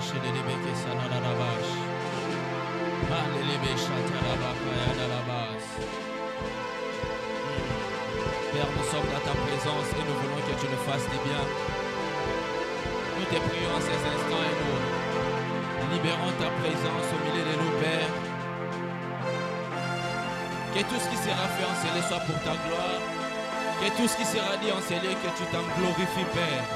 Père, nous sommes dans ta présence et nous voulons que tu nous fasses du bien. Nous te prions en ces instants et nous libérons ta présence au milieu de nous, Père. Que tout ce qui sera fait en scellé soit pour ta gloire. Que tout ce qui sera dit en scellé, que tu t'en glorifies, Père.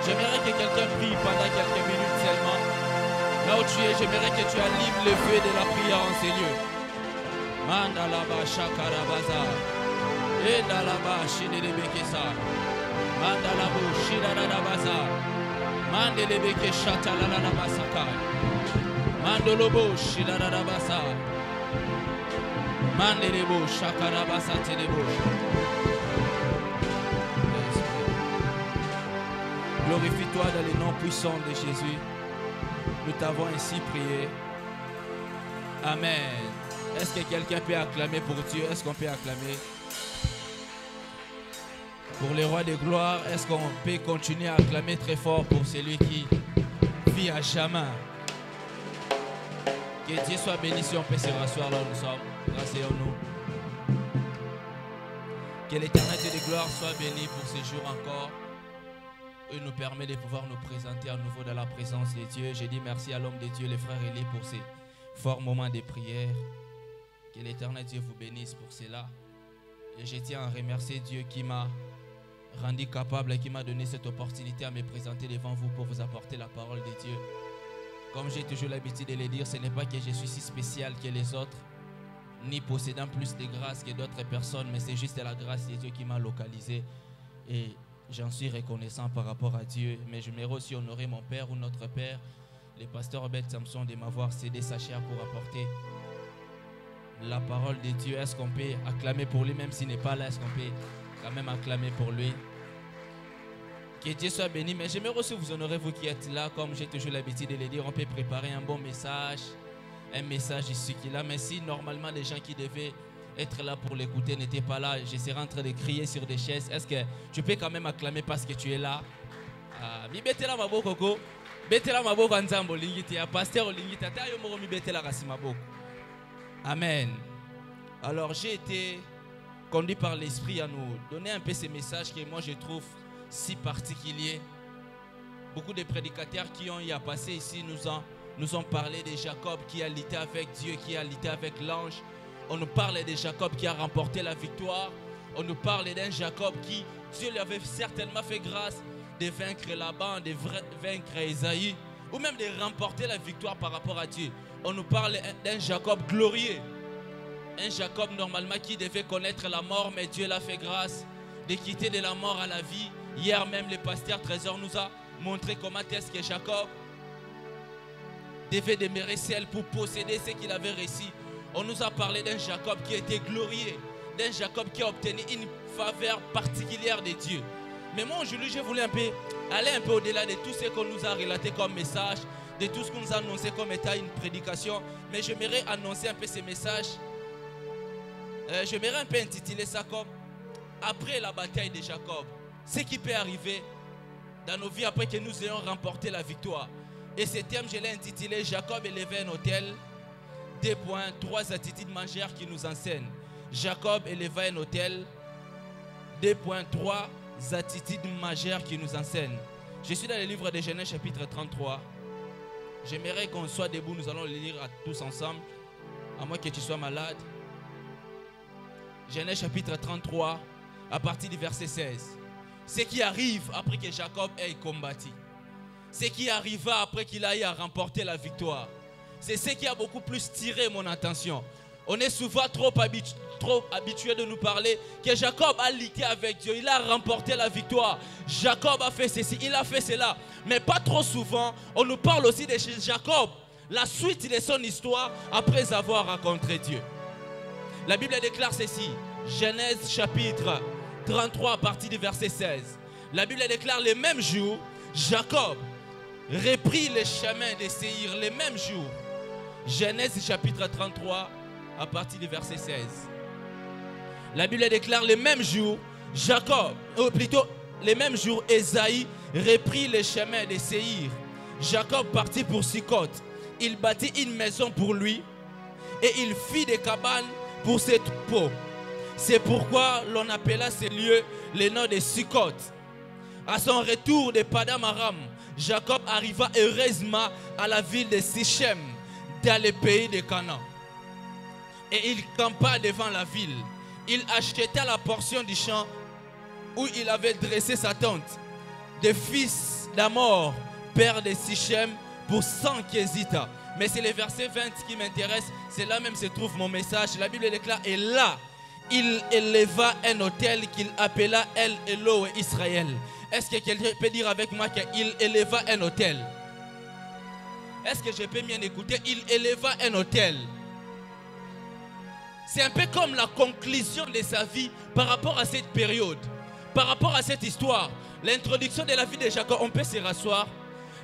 J'aimerais que quelqu'un prie pendant quelques minutes seulement. Là où tu es, j'aimerais que tu allumes le feu de la prière en ces lieux. Mandalaba Shakarabaza. Edalaba Shidebekesa. Mandalabo Shidarabaza. Mandelebeke Shatalalabasaka. Mandolobo Shidarabasa. Mandelebo Shakarabasa Telebo. Glorifie-toi dans les noms puissants de Jésus. Nous t'avons ainsi prié. Amen. Est-ce que quelqu'un peut acclamer pour Dieu? Est-ce qu'on peut acclamer? Pour le roi de gloire, est-ce qu'on peut continuer à acclamer très fort pour celui qui vit à jamais? Que Dieu soit béni si on peut se rasseoir là où nous sommes. Rasseyons-nous. Que l'Éternel de gloire soit béni pour ce jour encore. Il nous permet de pouvoir nous présenter à nouveau dans la présence de Dieu. Je dis merci à l'homme de Dieu, les frères Élie, pour ces forts moments de prière. Que l'Éternel Dieu vous bénisse pour cela. Et je tiens à remercier Dieu qui m'a rendu capable et qui m'a donné cette opportunité à me présenter devant vous pour vous apporter la parole de Dieu. Comme j'ai toujours l'habitude de le dire, ce n'est pas que je suis si spécial que les autres, ni possédant plus de grâce que d'autres personnes, mais c'est juste la grâce de Dieu qui m'a localisé. Et j'en suis reconnaissant par rapport à Dieu, mais je m'aimerais aussi honorer mon père ou notre père, le pasteur Robert Samson, de m'avoir cédé sa chair pour apporter la parole de Dieu. Est-ce qu'on peut acclamer pour lui, même s'il n'est pas là? Est-ce qu'on peut quand même acclamer pour lui? Que Dieu soit béni. Mais j'aimerais aussi vous honorer, vous qui êtes là, comme j'ai toujours l'habitude de le dire. On peut préparer un bon message, un message ici qui est là. Mais si normalement les gens qui devaient être là pour l'écouter n'étaient pas là, je serais en train de crier sur des chaises. Est-ce que tu peux quand même acclamer parce que tu es là? Mi betela maboko ko, betela maboko nzambo lingiti ya pasteur lingiti ta yo mo mi betela kasi maboko. Amen. Alors j'ai été conduit par l'Esprit à nous donner un peu ces messages que moi je trouve si particuliers. Beaucoup de prédicateurs qui ont y a passé ici nous ont parlé de Jacob qui a lutté avec Dieu, qui a lutté avec l'ange. On nous parle de Jacob qui a remporté la victoire. On nous parle d'un Jacob qui, Dieu lui avait certainement fait grâce de vaincre Laban, de vaincre Esaïe, ou même de remporter la victoire par rapport à Dieu. On nous parle d'un Jacob glorieux. Un Jacob normalement qui devait connaître la mort, mais Dieu l'a fait grâce de quitter de la mort à la vie. Hier même, le pasteur Trésor nous a montré comment est-ce que Jacob devait demeurer seul pour posséder ce qu'il avait réussi. On nous a parlé d'un Jacob qui était glorieux, d'un Jacob qui a obtenu une faveur particulière de Dieu. Mais moi aujourd'hui, je voulais aller un peu au-delà de tout ce qu'on nous a relaté comme message, de tout ce qu'on nous a annoncé comme état une prédication. Mais j'aimerais annoncer un peu ces messages. J'aimerais un peu intituler ça comme après la bataille de Jacob. Ce qui peut arriver dans nos vies après que nous ayons remporté la victoire. Et ce thème, je l'ai intitulé Jacob élevait un autel. 2 points, 3 attitudes majeures qui nous enseignent. Jacob éleva un autel. 2 points, 3 attitudes majeures qui nous enseignent. Je suis dans le livre de Genèse chapitre 33. J'aimerais qu'on soit debout, nous allons le lire tous ensemble, à moins que tu sois malade. Genèse chapitre 33, à partir du verset 16. Ce qui arrive après que Jacob ait combattu. Ce qui arriva après qu'il aille remporter la victoire. C'est ce qui a beaucoup plus tiré mon attention. On est souvent trop habitué de nous parler que Jacob a lutté avec Dieu. Il a remporté la victoire. Jacob a fait ceci, il a fait cela. Mais pas trop souvent, on nous parle aussi de Jacob. La suite de son histoire après avoir rencontré Dieu. La Bible déclare ceci. Genèse chapitre 33 à partir du verset 16. La Bible déclare le même jour, Jacob reprit le chemin de Séhir le même jour. Genèse chapitre 33 à partir du verset 16. La Bible déclare les mêmes jours, Jacob, ou plutôt les mêmes jours, Ésaïe reprit le chemin de Séhir. Jacob partit pour Sukkot. Il bâtit une maison pour lui et il fit des cabanes pour ses troupeaux. C'est pourquoi l'on appela ce lieu le nom de Sukkot. À son retour de Padam Aram, Jacob arriva heureusement à la ville de Sichem, dans le pays de Canaan. Et il campa devant la ville. Il acheta la portion du champ où il avait dressé sa tente. Des fils d'Amor, père de Sichem, pour 100 késitas. Mais c'est le verset 20 qui m'intéresse. C'est là même se trouve mon message. La Bible déclare, et là, il éleva un autel qu'il appela El Elohe Israël. Est-ce que quelqu'un peut dire avec moi qu'il éleva un autel? Est-ce que je peux bien écouter? Il éleva un autel. C'est un peu comme la conclusion de sa vie par rapport à cette période, par rapport à cette histoire. L'introduction de la vie de Jacob, on peut se rasseoir.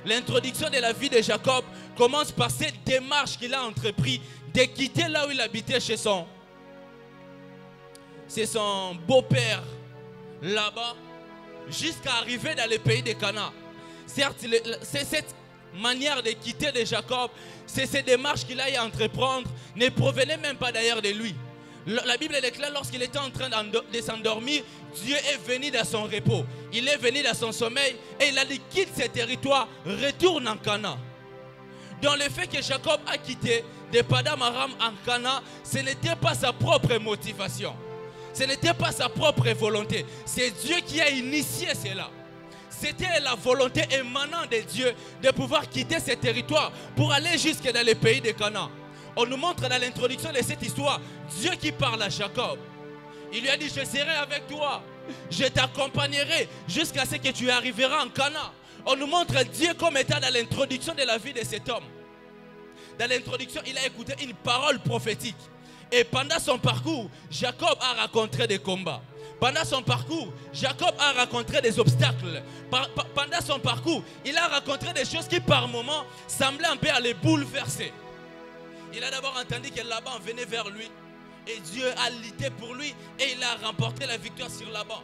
L'introduction de la vie de Jacob commence par cette démarche qu'il a entreprise de quitter là où il habitait chez son beau-père là-bas, jusqu'à arriver dans le pays de Canaan. Certes, c'est cette manière de quitter de Jacob, c'est ces démarches qu'il a eu à entreprendre, ne provenaient même pas d'ailleurs de lui. La Bible déclare, lorsqu'il était en train de s'endormir, Dieu est venu dans son repos. Il est venu dans son sommeil et il a dit, quitte ce territoire, retourne en Canaan. Dans le fait que Jacob a quitté de Padam Aram en Canaan, ce n'était pas sa propre motivation. Ce n'était pas sa propre volonté. C'est Dieu qui a initié cela. C'était la volonté émanant de Dieu de pouvoir quitter ce territoire pour aller jusque dans le pays de Canaan. On nous montre dans l'introduction de cette histoire Dieu qui parle à Jacob. Il lui a dit, je serai avec toi, je t'accompagnerai jusqu'à ce que tu arriveras en Canaan. On nous montre Dieu comme étant dans l'introduction de la vie de cet homme. Dans l'introduction, il a écouté une parole prophétique. Et pendant son parcours, Jacob a rencontré des combats. Pendant son parcours, Jacob a rencontré des obstacles. Pendant son parcours, il a rencontré des choses qui par moments semblaient un peu à le bouleverser. Il a d'abord entendu que Laban venait vers lui. Et Dieu a lutté pour lui et il a remporté la victoire sur Laban.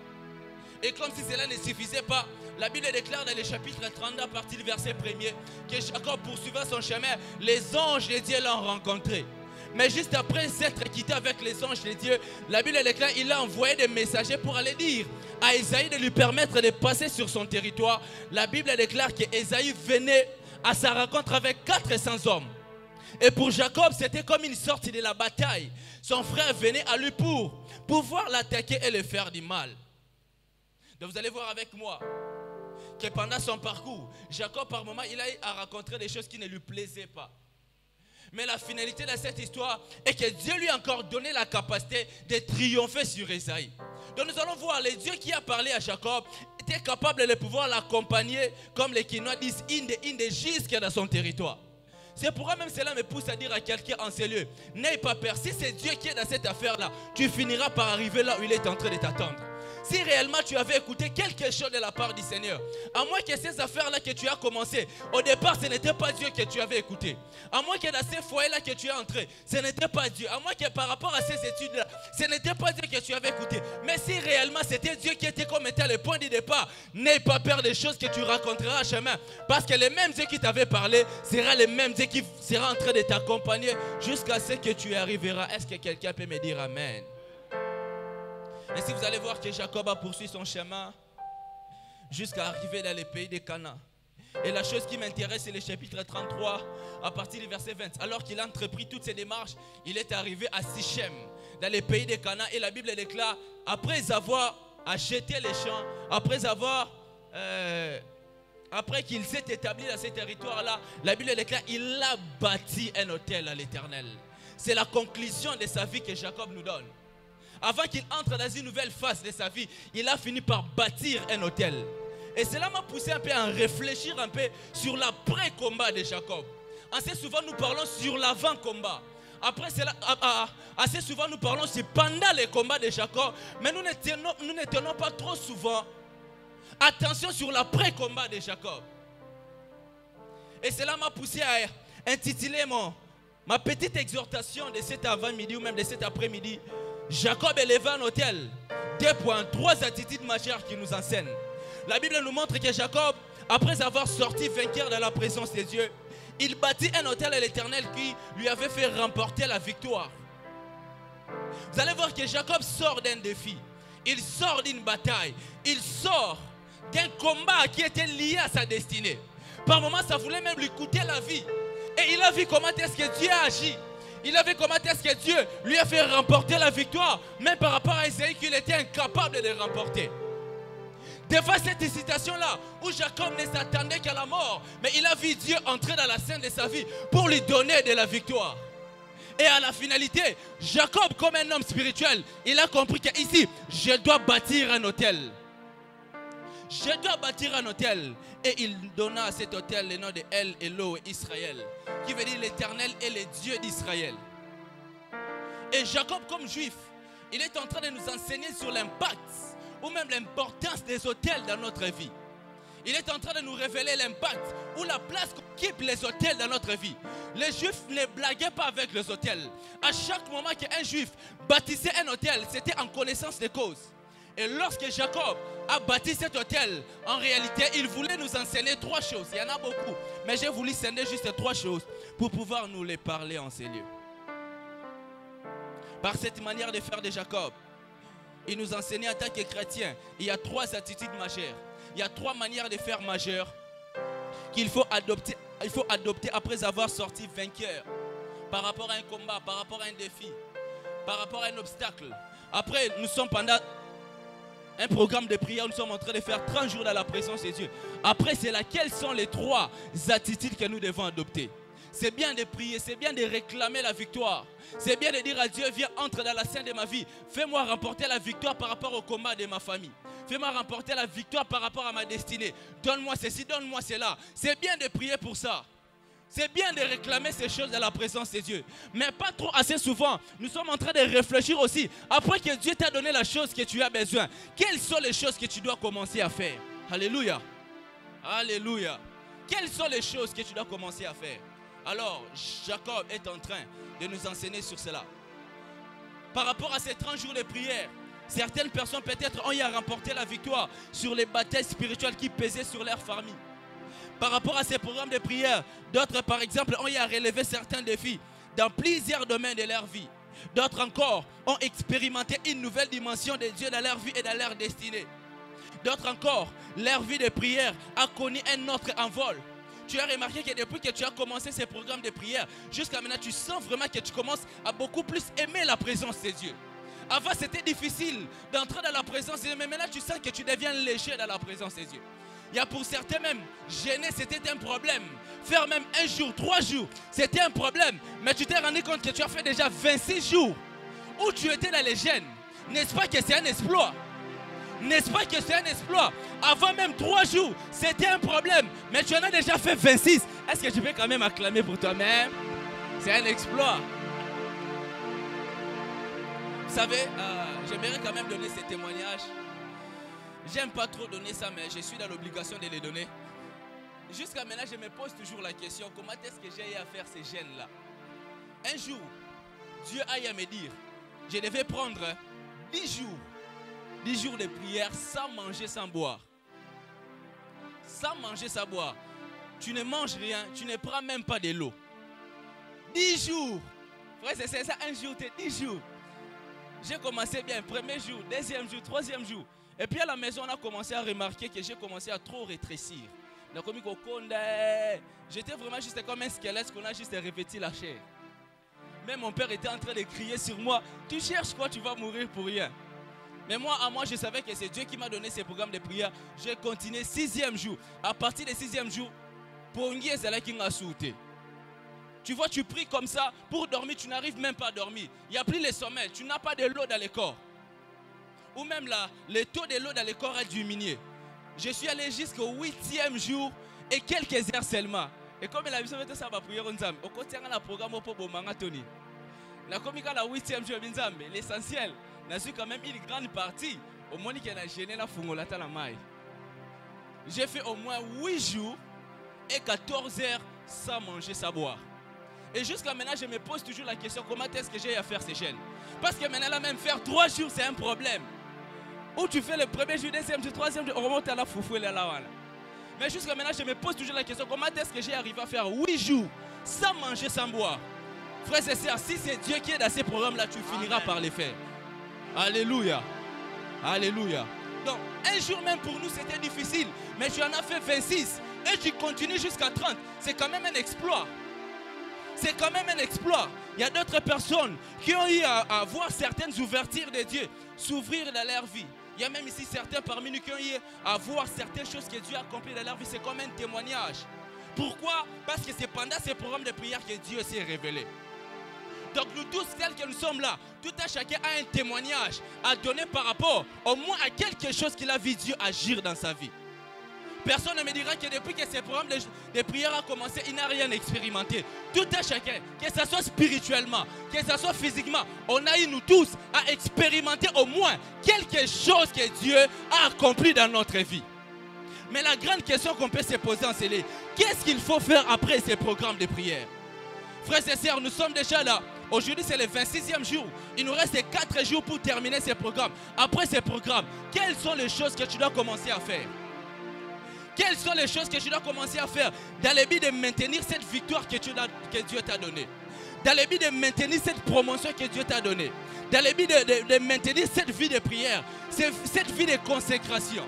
Et comme si cela ne suffisait pas, la Bible déclare dans le chapitre 30 à partir du verset 1er que Jacob poursuivant son chemin, les anges de Dieu l'ont rencontré. Mais juste après s'être quitté avec les anges de Dieu, la Bible déclare qu'il a envoyé des messagers pour aller dire à Ésaïe de lui permettre de passer sur son territoire. La Bible déclare que Ésaïe venait à sa rencontre avec 400 hommes. Et pour Jacob, c'était comme une sorte de la bataille. Son frère venait à lui pour pouvoir l'attaquer et le faire du mal. Donc vous allez voir avec moi que pendant son parcours, Jacob par moment, il a eu à rencontrer des choses qui ne lui plaisaient pas. Mais la finalité de cette histoire est que Dieu lui a encore donné la capacité de triompher sur Ésaïe. Donc nous allons voir, le Dieu qui a parlé à Jacob était capable de pouvoir l'accompagner, comme les Quinois disent, inde jusqu'à dans son territoire. C'est pourquoi même cela me pousse à dire à quelqu'un en ces lieux, n'aie pas peur, si c'est Dieu qui est dans cette affaire-là, tu finiras par arriver là où il est en train de t'attendre. Si réellement tu avais écouté quelque chose de la part du Seigneur, à moins que ces affaires-là que tu as commencé, au départ ce n'était pas Dieu que tu avais écouté. À moins que dans ces foyers-là que tu es entré, ce n'était pas Dieu. À moins que par rapport à ces études-là, ce n'était pas Dieu que tu avais écouté. Mais si réellement c'était Dieu qui était comme étant le point de départ, n'aie pas peur des choses que tu rencontreras en chemin. Parce que les mêmes Dieu qui t'avaient parlé, sera les mêmes Dieu qui sera en train de t'accompagner jusqu'à ce que tu arriveras. Est-ce que quelqu'un peut me dire Amen? Et si vous allez voir que Jacob a poursuivi son chemin jusqu'à arriver dans le pays de Canaan. Et la chose qui m'intéresse, c'est le chapitre 33, à partir du verset 20. Alors qu'il a entrepris toutes ces démarches, il est arrivé à Sichem, dans le pays de Canaan. Et la Bible déclare, après avoir acheté les champs, après qu'il s'est établi dans ce territoire-là, la Bible déclare, il a bâti un autel à l'Éternel. C'est la conclusion de sa vie que Jacob nous donne. Avant qu'il entre dans une nouvelle phase de sa vie, il a fini par bâtir un autel. Et cela m'a poussé un peu à réfléchir un peu sur l'après-combat de Jacob. Assez souvent nous parlons sur l'avant-combat. Après cela, assez souvent nous parlons sur pendant les combats de Jacob. Mais nous ne tenons pas trop souvent attention sur l'après-combat de Jacob. Et cela m'a poussé à intituler ma petite exhortation de cet avant-midi ou même de cet après-midi. Jacob éleva un autel. 2 points, 3 attitudes majeures qui nous enseignent. La Bible nous montre que Jacob, après avoir sorti vainqueur dans la présence de Dieu, il bâtit un autel à l'Éternel qui lui avait fait remporter la victoire. Vous allez voir que Jacob sort d'un défi. Il sort d'une bataille. Il sort d'un combat qui était lié à sa destinée. Par moments, ça voulait même lui coûter la vie. Et il a vu comment est-ce que Dieu a agi. Il a vu comment est-ce que Dieu lui a fait remporter la victoire. Même par rapport à Isaïe qu'il était incapable de remporter. Des fois, cette citation-là, où Jacob ne s'attendait qu'à la mort, mais il a vu Dieu entrer dans la scène de sa vie pour lui donner de la victoire. Et à la finalité, Jacob, comme un homme spirituel, il a compris qu'ici, je dois bâtir un autel. Je dois bâtir un autel. Et il donna à cet autel le nom de El Elohim Israël, qui veut dire l'Éternel est le Dieu d'Israël. Et Jacob, comme juif, il est en train de nous enseigner sur l'impact ou même l'importance des autels dans notre vie. Il est en train de nous révéler l'impact ou la place qu'occupent les autels dans notre vie. Les juifs ne blaguaient pas avec les autels. À chaque moment qu'un juif bâtissait un autel, c'était en connaissance de cause. Et lorsque Jacob a bâti cet autel, en réalité, il voulait nous enseigner 3 choses. Il y en a beaucoup, mais j'ai voulu scinder juste 3 choses pour pouvoir nous les parler en ces lieux. Par cette manière de faire de Jacob, il nous enseignait en tant que chrétien, il y a 3 attitudes majeures. Il y a 3 manières de faire majeures qu'il faut adopter, après avoir sorti vainqueur par rapport à un combat, par rapport à un défi, par rapport à un obstacle. Après, nous sommes pendant un programme de prière, nous sommes en train de faire 30 jours dans la présence de Dieu. Après, c'est là, quelles sont les 3 attitudes que nous devons adopter? C'est bien de prier, c'est bien de réclamer la victoire. C'est bien de dire à Dieu, viens, entre dans la scène de ma vie. Fais-moi remporter la victoire par rapport au combat de ma famille. Fais-moi remporter la victoire par rapport à ma destinée. Donne-moi ceci, donne-moi cela. C'est bien de prier pour ça. C'est bien de réclamer ces choses dans la présence de Dieu. Mais pas trop assez souvent. Nous sommes en train de réfléchir aussi. Après que Dieu t'a donné la chose que tu as besoin, quelles sont les choses que tu dois commencer à faire? Alléluia. Alléluia. Quelles sont les choses que tu dois commencer à faire? Alors, Jacob est en train de nous enseigner sur cela. Par rapport à ces 30 jours de prière, certaines personnes peut-être ont eu à remporter la victoire sur les batailles spirituelles qui pesaient sur leur famille. Par rapport à ces programmes de prière, d'autres par exemple ont eu à relever certains défis dans plusieurs domaines de leur vie. D'autres encore ont expérimenté une nouvelle dimension de Dieu dans leur vie et dans leur destinée. D'autres encore, leur vie de prière a connu un autre envol. Tu as remarqué que depuis que tu as commencé ces programmes de prière, jusqu'à maintenant, tu sens vraiment que tu commences à beaucoup plus aimer la présence de Dieu. Avant, c'était difficile d'entrer dans la présence de Dieu, mais maintenant, tu sens que tu deviens léger dans la présence de Dieu. Il y a pour certains même, gêner, c'était un problème. Faire même 1 jour, 3 jours, c'était un problème. Mais tu t'es rendu compte que tu as fait déjà 26 jours où tu étais dans les gênes. N'est-ce pas que c'est un exploit? N'est-ce pas que c'est un exploit? Avant même 3 jours, c'était un problème. Mais tu en as déjà fait 26. Est-ce que tu peux quand même acclamer pour toi-même? C'est un exploit. Vous savez, j'aimerais quand même donner ces témoignages. J'aime pas trop donner ça, mais je suis dans l'obligation de les donner. Jusqu'à maintenant, je me pose toujours la question, comment est-ce que j'ai eu à faire ces gènes-là? Un jour, Dieu a eu à me dire, je devais prendre 10 jours de prière sans manger, sans boire. Sans manger, sans boire. Tu ne manges rien, tu ne prends même pas de l'eau. 10 jours. Frère, c'est ça, un jour, 10 jours. J'ai commencé bien, 1er jour, 2e jour, 3e jour. Et puis à la maison, on a commencé à remarquer que j'ai commencé à trop rétrécir. J'étais vraiment juste comme un squelette qu'on a juste répété la chair. Même mon père était en train de crier sur moi, tu cherches quoi, tu vas mourir pour rien. Mais moi, je savais que c'est Dieu qui m'a donné ces programmes de prière. J'ai continué 6e jour. À partir du 6e jour, tu vois, tu pries comme ça, pour dormir, tu n'arrives même pas à dormir. Il n'y a plus le sommeil, tu n'as pas de l'eau dans le corps. Ou même là, le taux de l'eau dans le corps a diminué. Je suis allé jusqu'au 8e jour et quelques heures seulement. Et comme la mission était ça, ma prière, au côté de la programme pour Bomanga Tony. La comique à la 8e jour, l'essentiel, n'a su quand même une grande partie. Au moins, il a gêné la fungolata la maille. J'ai fait au moins 8 jours et 14 heures sans manger, sans boire. Et jusqu'à maintenant, je me pose toujours la question, comment est-ce que j'ai à faire ces jeûnes? Parce que maintenant, là, même faire 3 jours, c'est un problème. Où tu fais le premier jour, deuxième jour, troisième jour, on remonte à la foufou et là. Mais jusqu'à maintenant, je me pose toujours la question, comment est-ce que j'ai arrivé à faire 8 jours sans manger, sans boire? Frère et sœurs, si c'est Dieu qui est dans ces programmes-là, tu finiras par les faire. Alléluia. Alléluia. Donc, un jour même pour nous, c'était difficile. Mais tu en as fait 26 et tu continues jusqu'à 30. C'est quand même un exploit. C'est quand même un exploit. Il y a d'autres personnes qui ont eu à voir certaines ouvertures de Dieu s'ouvrir dans leur vie. Il y a même ici certains parmi nous qui ont eu à voir certaines choses que Dieu a accomplies dans leur vie. C'est comme un témoignage. Pourquoi? Parce que c'est pendant ces programmes de prière que Dieu s'est révélé. Donc nous tous, tels que nous sommes là, tout un chacun a un témoignage à donner par rapport au moins à quelque chose qu'il a vu Dieu agir dans sa vie. Personne ne me dira que depuis que ces programmes de prière ont commencé, il n'a rien expérimenté. Tout un chacun, que ce soit spirituellement, que ce soit physiquement, on a eu nous tous à expérimenter au moins quelque chose que Dieu a accompli dans notre vie. Mais la grande question qu'on peut se poser en celle, qu'est-ce qu'il faut faire après ces programmes de prière? Frères et sœurs, nous sommes déjà là. Aujourd'hui, c'est le 26e jour. Il nous reste 4 jours pour terminer ces programmes. Après ces programmes, quelles sont les choses que tu dois commencer à faire? Quelles sont les choses que tu dois commencer à faire dans le but de maintenir cette victoire que Dieu t'a donnée? Dans le but de maintenir cette promotion que Dieu t'a donnée? Dans le but de maintenir cette vie de prière, cette vie de consécration?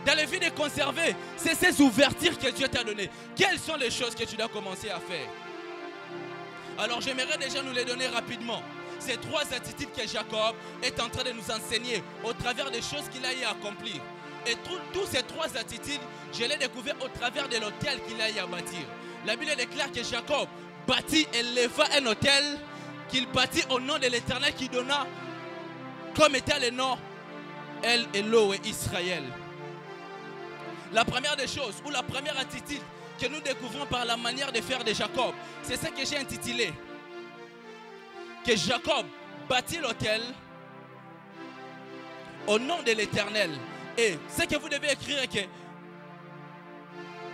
Dans le but de conserver ces ouvertures que Dieu t'a données? Quelles sont les choses que tu dois commencer à faire? Alors j'aimerais déjà nous les donner rapidement. Ces 3 attitudes que Jacob est en train de nous enseigner au travers des choses qu'il a eu à accomplir. Et tous ces 3 attitudes, je les ai découvert au travers de l'autel qu'il a eu à bâtir. La Bible déclare que Jacob bâtit et leva un autel qu'il bâtit au nom de l'Éternel qui donna comme étant le nom El Elohim Israël. La première des choses, ou la première attitude que nous découvrons par la manière de faire de Jacob, c'est ce que j'ai intitulé que Jacob bâtit l'autel au nom de l'Éternel. Et ce que vous devez écrire est que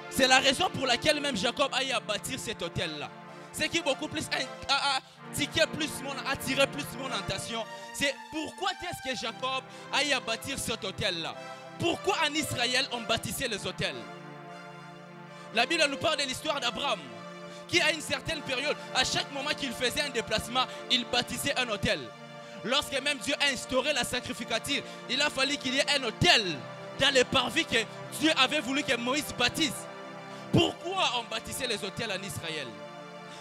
c'est la raison pour laquelle même Jacob a eu à bâtir cet autel-là. Ce qui beaucoup plus a attiré plus mon attention, c'est pourquoi est-ce que Jacob a eu à bâtir cet autel-là? Pourquoi en Israël on bâtissait les autels? La Bible nous parle de l'histoire d'Abraham, qui à une certaine période, à chaque moment qu'il faisait un déplacement, il bâtissait un autel. Lorsque même Dieu a instauré la sacrificature, il a fallu qu'il y ait un autel dans les parvis que Dieu avait voulu que Moïse bâtisse. Pourquoi on bâtissait les autels en Israël?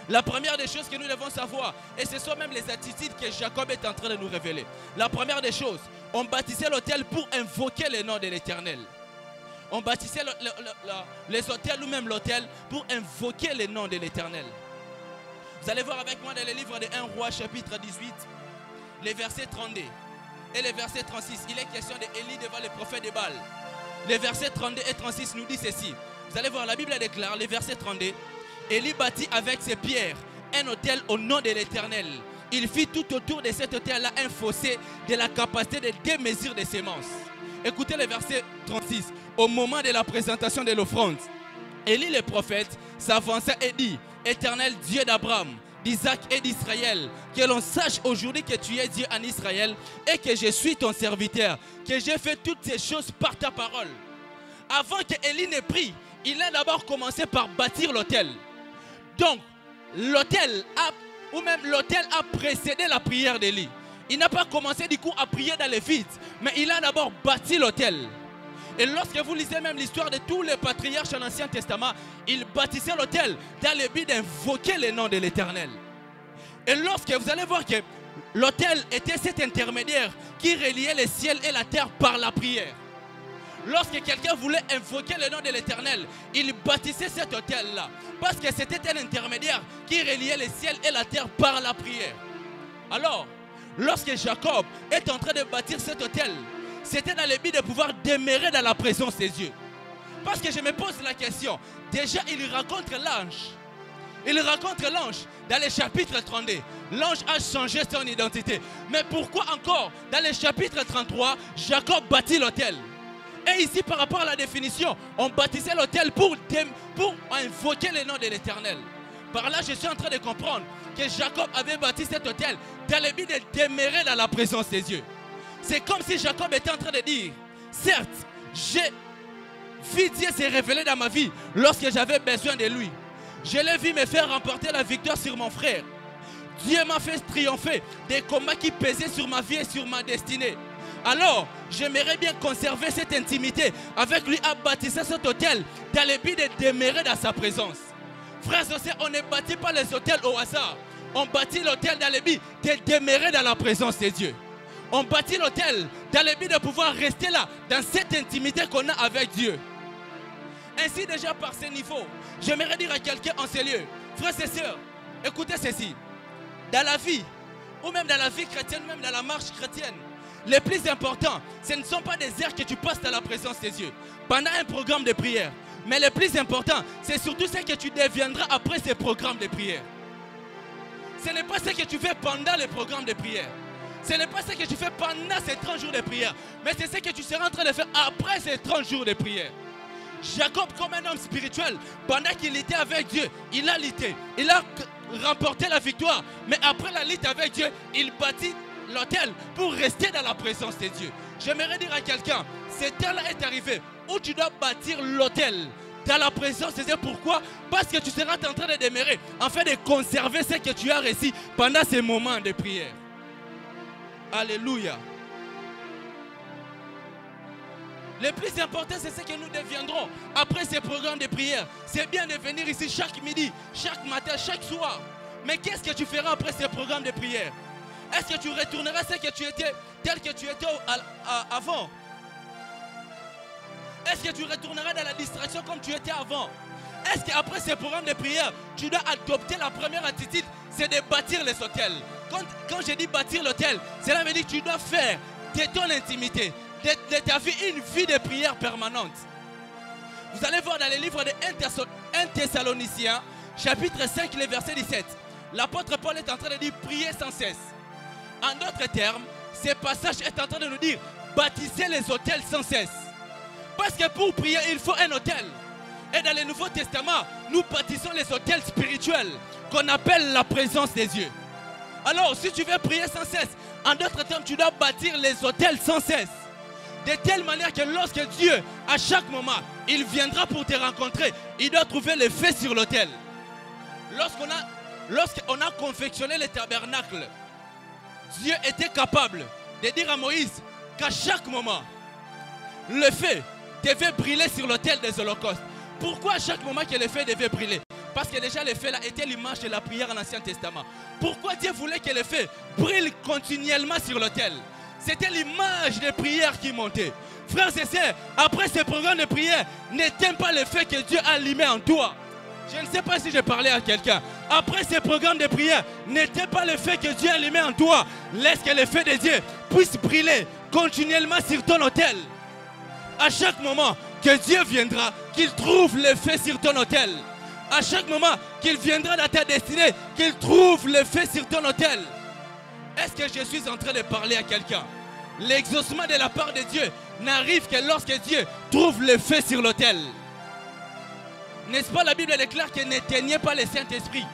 La première des choses que nous devons savoir, et ce sont même les attitudes que Jacob est en train de nous révéler. La première des choses, on bâtissait l'autel pour invoquer le nom de l'Éternel. On bâtissait les autels ou même l'autel pour invoquer le nom de l'Éternel. Vous allez voir avec moi dans le livre de 1 Roi chapitre 18, les versets 32 et les versets 36. Il est question d'Élie devant le prophète de Baal. Les versets 32 et 36 nous disent ceci. Vous allez voir, la Bible déclare, les versets 32. Élie bâtit avec ses pierres un autel au nom de l'Éternel. Il fit tout autour de cet autel-là un fossé de la capacité de 2 mesures de semences. Écoutez le verset 36. Au moment de la présentation de l'offrande, Élie le prophète s'avança et dit: Éternel Dieu d'Abraham, d'Isaac et d'Israël, que l'on sache aujourd'hui que tu es Dieu en Israël et que je suis ton serviteur, que j'ai fait toutes ces choses par ta parole. Avant que Élie ne prie, il a d'abord commencé par bâtir l'autel. Donc, l'autel a précédé la prière d'Élie. Il n'a pas commencé du coup à prier dans les vides, mais il a d'abord bâti l'autel. Et lorsque vous lisez même l'histoire de tous les patriarches en Ancien Testament, ils bâtissaient l'autel dans le but d'invoquer le nom de l'Éternel. Et lorsque vous allez voir que l'autel était cet intermédiaire qui reliait le ciel et la terre par la prière. Lorsque quelqu'un voulait invoquer le nom de l'Éternel, il bâtissait cet autel-là. Parce que c'était un intermédiaire qui reliait le ciel et la terre par la prière. Alors, lorsque Jacob est en train de bâtir cet autel, c'était dans le but de pouvoir demeurer dans la présence de Dieu. Parce que je me pose la question, déjà il rencontre l'ange. Il rencontre l'ange dans le chapitre 32. L'ange a changé son identité. Mais pourquoi encore dans le chapitre 33, Jacob bâtit l'autel? Et ici par rapport à la définition, on bâtissait l'autel pour invoquer le nom de l'Éternel. Par là, je suis en train de comprendre que Jacob avait bâti cet autel dans le but de demeurer dans la présence des dieux. C'est comme si Jacob était en train de dire, certes, j'ai vu Dieu se révéler dans ma vie lorsque j'avais besoin de lui. Je l'ai vu me faire remporter la victoire sur mon frère. Dieu m'a fait triompher des combats qui pesaient sur ma vie et sur ma destinée. Alors, j'aimerais bien conserver cette intimité avec lui à bâtir cet autel dans le but de demeurer dans sa présence. Frères et sœurs, on ne bâtit pas les hôtels au hasard. On bâtit l'autel dans le but de demeurer dans la présence de Dieu. On bâtit l'autel dans le but de pouvoir rester là, dans cette intimité qu'on a avec Dieu. Ainsi déjà par ce niveau, j'aimerais dire à quelqu'un en ces lieux, frères et sœurs, écoutez ceci. Dans la vie, ou même dans la vie chrétienne, même dans la marche chrétienne, le plus important, ce ne sont pas des heures que tu passes dans la présence des dieux, pendant un programme de prière. Mais le plus important, c'est surtout ce que tu deviendras après ces programmes de prière. Ce n'est pas ce que tu fais pendant les programmes de prière. Ce n'est pas ce que tu fais pendant ces 30 jours de prière. Mais c'est ce que tu seras en train de faire après ces 30 jours de prière. Jacob, comme un homme spirituel, pendant qu'il était avec Dieu, il a lutté. Il a remporté la victoire. Mais après la lutte avec Dieu, il bâtit l'autel pour rester dans la présence de Dieu. J'aimerais dire à quelqu'un, ce temps-là est arrivé où tu dois bâtir l'autel dans la présence de Dieu. Pourquoi? Parce que tu seras en train de demeurer afin de conserver ce que tu as reçu pendant ces moments de prière. Alléluia. Le plus important, c'est ce que nous deviendrons après ces programmes de prière. C'est bien de venir ici chaque midi, chaque matin, chaque soir. Mais qu'est-ce que tu feras après ces programmes de prière? Est-ce que tu retourneras ce que tu étais, tel que tu étais avant? Est-ce que tu retourneras dans la distraction comme tu étais avant? Est-ce qu'après ces programmes de prière, tu dois adopter la première attitude, c'est de bâtir les hôtels? Quand je dis bâtir l'hôtel, cela veut dire que tu dois faire de ton intimité, de ta vie, une vie de prière permanente. Vous allez voir dans le livre de 1 Thessaloniciens, chapitre 5, le verset 17. L'apôtre Paul est en train de dire prier sans cesse. En d'autres termes, ce passage est en train de nous dire bâtissez les hôtels sans cesse. Parce que pour prier, il faut un hôtel. Et dans le Nouveau Testament, nous bâtissons les hôtels spirituels qu'on appelle la présence des dieux. Alors, si tu veux prier sans cesse, en d'autres termes, tu dois bâtir les hôtels sans cesse. De telle manière que lorsque Dieu, à chaque moment, il viendra pour te rencontrer, il doit trouver le feu sur l'autel. Lorsqu'on a confectionné le tabernacle, Dieu était capable de dire à Moïse qu'à chaque moment, le feu devait brûler sur l'autel des holocaustes. Pourquoi à chaque moment que le feu devait brûler? Parce que déjà le feu là était l'image de la prière en Ancien Testament. Pourquoi Dieu voulait que le feu brûle continuellement sur l'autel? C'était l'image de prière qui montait. Frères et sœurs, après ce programme de prière, n'éteins pas le feu que Dieu a allumé en toi. Je ne sais pas si je parlais à quelqu'un. Après ce programme de prière, n'éteins pas le feu que Dieu a allumé en toi. Laisse que le feu de Dieu puisse brûler continuellement sur ton autel. À chaque moment que Dieu viendra, qu'il trouve le feu sur ton autel. À chaque moment qu'il viendra dans ta destinée, qu'il trouve le feu sur ton autel. Est-ce que je suis en train de parler à quelqu'un? L'exaucement de la part de Dieu n'arrive que lorsque Dieu trouve le feu sur l'autel. N'est-ce pas la Bible déclare que n'éteignez pas le Saint-Esprit?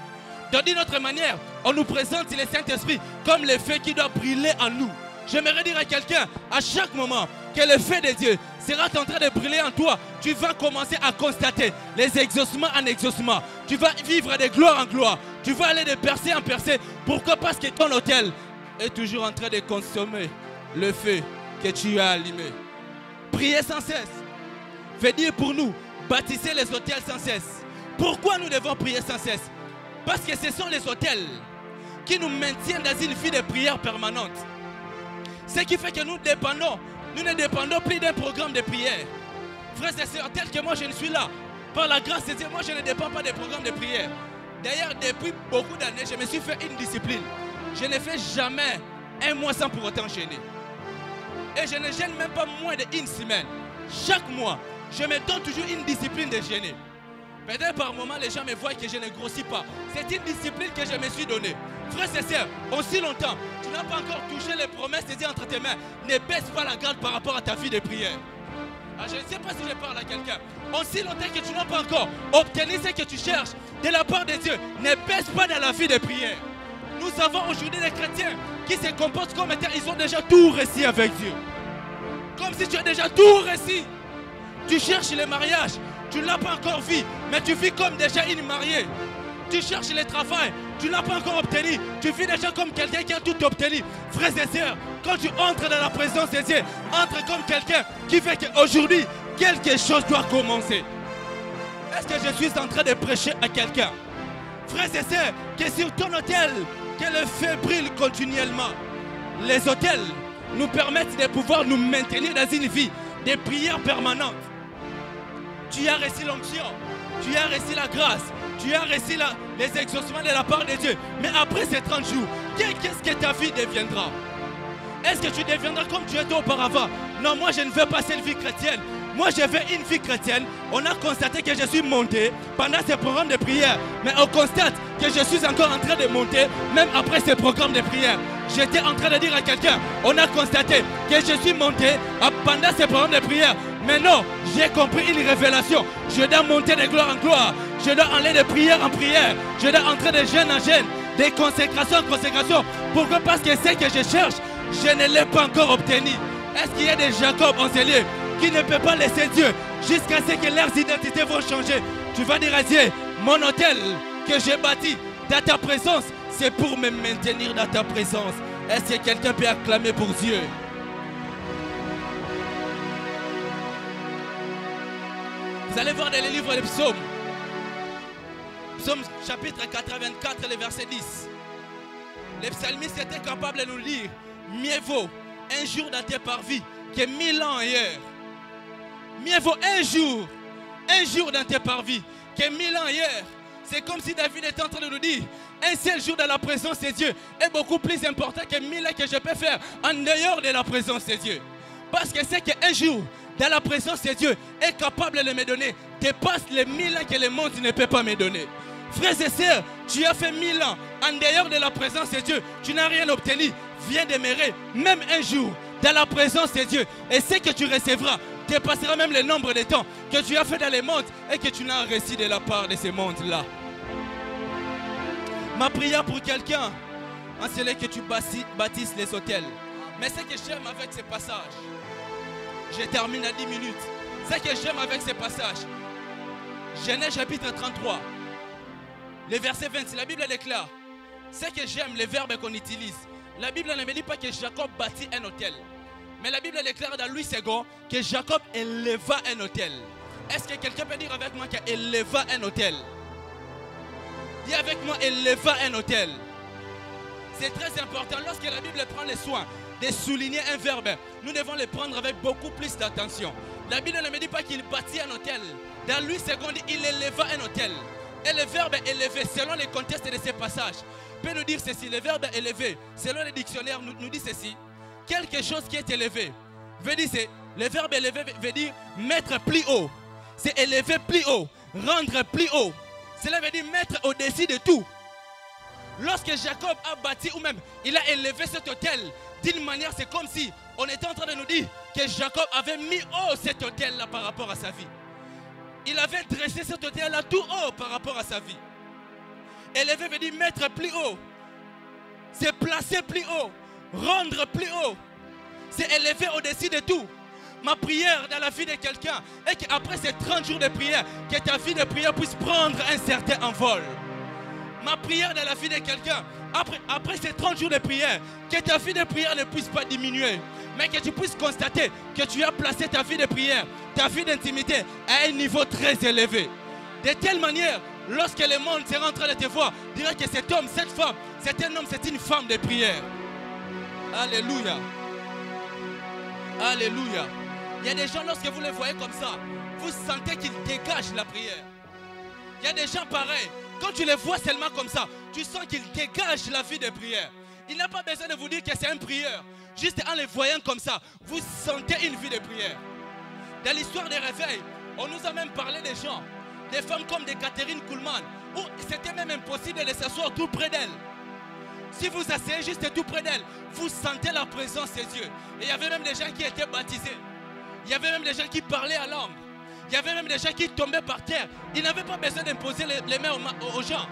D'une autre manière, on nous présente le Saint-Esprit comme le feu qui doit brûler en nous. J'aimerais dire à quelqu'un, à chaque moment que le feu de Dieu sera en train de brûler en toi, tu vas commencer à constater les exaucements en exaucements. Tu vas vivre de gloire en gloire. Tu vas aller de percée en percée. Pourquoi? Parce que ton autel est toujours en train de consommer le feu que tu as allumé. Prier sans cesse veut dire pour nous bâtisser les hôtels sans cesse. Pourquoi nous devons prier sans cesse? Parce que ce sont les hôtels qui nous maintiennent dans une vie de prière permanente. Ce qui fait que nous ne dépendons plus d'un programme de prière. Frères et sœurs, tel que moi je ne suis là, par la grâce de Dieu, moi je ne dépends pas des programmes de prière. D'ailleurs, depuis beaucoup d'années, je me suis fait une discipline. Je ne fais jamais un mois sans pour autant jeûner. Et je ne gêne même pas moins d'une semaine. Chaque mois, je me donne toujours une discipline de jeûner. Peut-être par moment, les gens me voient que je ne grossis pas. C'est une discipline que je me suis donnée. Frères et sœurs, aussi longtemps, tu n'as pas encore touché les promesses de Dieu entre tes mains. Ne baisse pas la garde par rapport à ta vie de prière. Ah, je ne sais pas si je parle à quelqu'un. Aussi longtemps que tu n'as pas encore obtenu ce que tu cherches de la part de Dieu, ne baisse pas dans la vie de prière. Nous avons aujourd'hui des chrétiens qui se comportent comme étant, ils ont déjà tout réussi avec Dieu. Comme si tu as déjà tout réussi. Tu cherches le mariage, tu ne l'as pas encore vu, mais tu vis comme déjà une mariée. Tu cherches le travail, tu ne l'as pas encore obtenu. Tu vis déjà comme quelqu'un qui a tout obtenu. Frères et sœurs, quand tu entres dans la présence de Dieu, entre comme quelqu'un qui fait qu'aujourd'hui, quelque chose doit commencer. Est-ce que je suis en train de prêcher à quelqu'un? Frères et sœurs, que sur ton autel, que le feu brille continuellement. Les autels nous permettent de pouvoir nous maintenir dans une vie de prière permanente. Tu as reçu l'onction, tu as reçu la grâce, tu as reçu les exaucements de la part de Dieu. Mais après ces 30 jours, qu'est-ce que ta vie deviendra? Est-ce que tu deviendras comme tu étais auparavant? Non, moi je ne veux pas cette vie chrétienne. Moi je veux une vie chrétienne. On a constaté que je suis monté pendant ces programmes de prière. Mais on constate que je suis encore en train de monter même après ces programmes de prière. J'étais en train de dire à quelqu'un, on a constaté que je suis monté pendant ces programmes de prière. Mais non, j'ai compris une révélation. Je dois monter de gloire en gloire. Je dois aller de prière en prière. Je dois entrer de jeûne en jeûne, de consécration en consécration. Pourquoi? Parce que ce que je cherche, je ne l'ai pas encore obtenu. Est-ce qu'il y a des Jacob en ce lieu qui ne peuvent pas laisser Dieu jusqu'à ce que leurs identités vont changer? Tu vas dire à Dieu, mon hôtel que j'ai bâti dans ta présence, c'est pour me maintenir dans ta présence. Est-ce que quelqu'un peut acclamer pour Dieu? Vous allez voir dans les livres des psaumes. Psaume chapitre 84, le verset 10. Les psalmistes étaient capables de nous lire: mieux vaut un jour dans tes parvis que 1000 ans ailleurs. Mieux vaut un jour dans tes parvis que 1000 ans ailleurs. C'est comme si David était en train de nous dire: un seul jour dans la présence de Dieu est beaucoup plus important que 1000 ans que je peux faire en dehors de la présence de Dieu. Parce que c'est qu'un jour dans la présence de Dieu est capable de me donner dépasse les 1000 ans que le monde ne peut pas me donner. Frères et sœurs, tu as fait 1000 ans en dehors de la présence de Dieu, tu n'as rien obtenu. Viens demeurer même un jour dans la présence de Dieu, et ce que tu recevras dépassera même le nombre de temps que tu as fait dans les mondes et que tu n'as reçu de la part de ces mondes-là. Ma prière pour quelqu'un, c'est que tu bâtisses les hôtels. Mais ce que j'aime avec ces passages, je termine à 10 minutes. Ce que j'aime avec ces passages, Genèse chapitre 33, le verset 20, la Bible déclare, ce que j'aime, les verbes qu'on utilise. La Bible ne me dit pas que Jacob bâtit un hôtel. Mais la Bible déclare dans Louis II que Jacob éleva un hôtel. Est-ce que quelqu'un peut dire avec moi qu'il éleva un hôtel? Dis avec moi, éleva un hôtel. C'est très important. Lorsque la Bible prend le soin de souligner un verbe, nous devons le prendre avec beaucoup plus d'attention. La Bible ne me dit pas qu'il bâtit un hôtel. Dans Louis II, il éleva un hôtel. Et le verbe élevé, selon les contextes de ces passages, peut nous dire ceci. Le verbe élevé, selon les dictionnaires, nous dit ceci. Quelque chose qui est élevé, veut dire, le verbe élevé veut dire mettre plus haut. C'est élever plus haut, rendre plus haut. Cela veut dire mettre au-dessus de tout. Lorsque Jacob a bâti, ou même il a élevé cet hôtel, d'une manière, c'est comme si on était en train de nous dire que Jacob avait mis haut cet hôtel-là par rapport à sa vie. Il avait dressé cet hôtel-là tout haut par rapport à sa vie. Élever veut dire mettre plus haut. C'est placer plus haut. Rendre plus haut. C'est élever au-dessus de tout. Ma prière dans la vie de quelqu'un est qu'après ces 30 jours de prière, que ta vie de prière puisse prendre un certain envol. Ma prière dans la vie de quelqu'un, après ces 30 jours de prière, que ta vie de prière ne puisse pas diminuer, mais que tu puisses constater que tu as placé ta vie de prière, ta vie d'intimité à un niveau très élevé. De telle manière, lorsque le monde sera en train de te voir, dira que cet homme, cette femme, c'est un homme, c'est une femme de prière. Alléluia. Alléluia. Il y a des gens, lorsque vous les voyez comme ça, vous sentez qu'ils dégagent la prière. Il y a des gens pareils. Quand tu les vois seulement comme ça, tu sens qu'ils dégagent la vie de prière. Il n'a pas besoin de vous dire que c'est un prieur. Juste en les voyant comme ça, vous sentez une vie de prière. Dans l'histoire des réveils, on nous a même parlé des gens, des femmes comme des Catherine Kuhlman, où c'était même impossible de s'asseoir tout près d'elle. Si vous asseyez juste tout près d'elle, vous sentez la présence de Dieu. Et il y avait même des gens qui étaient baptisés. Il y avait même des gens qui parlaient à langue. Il y avait même des gens qui tombaient par terre. Ils n'avaient pas besoin d'imposer les mains aux gens.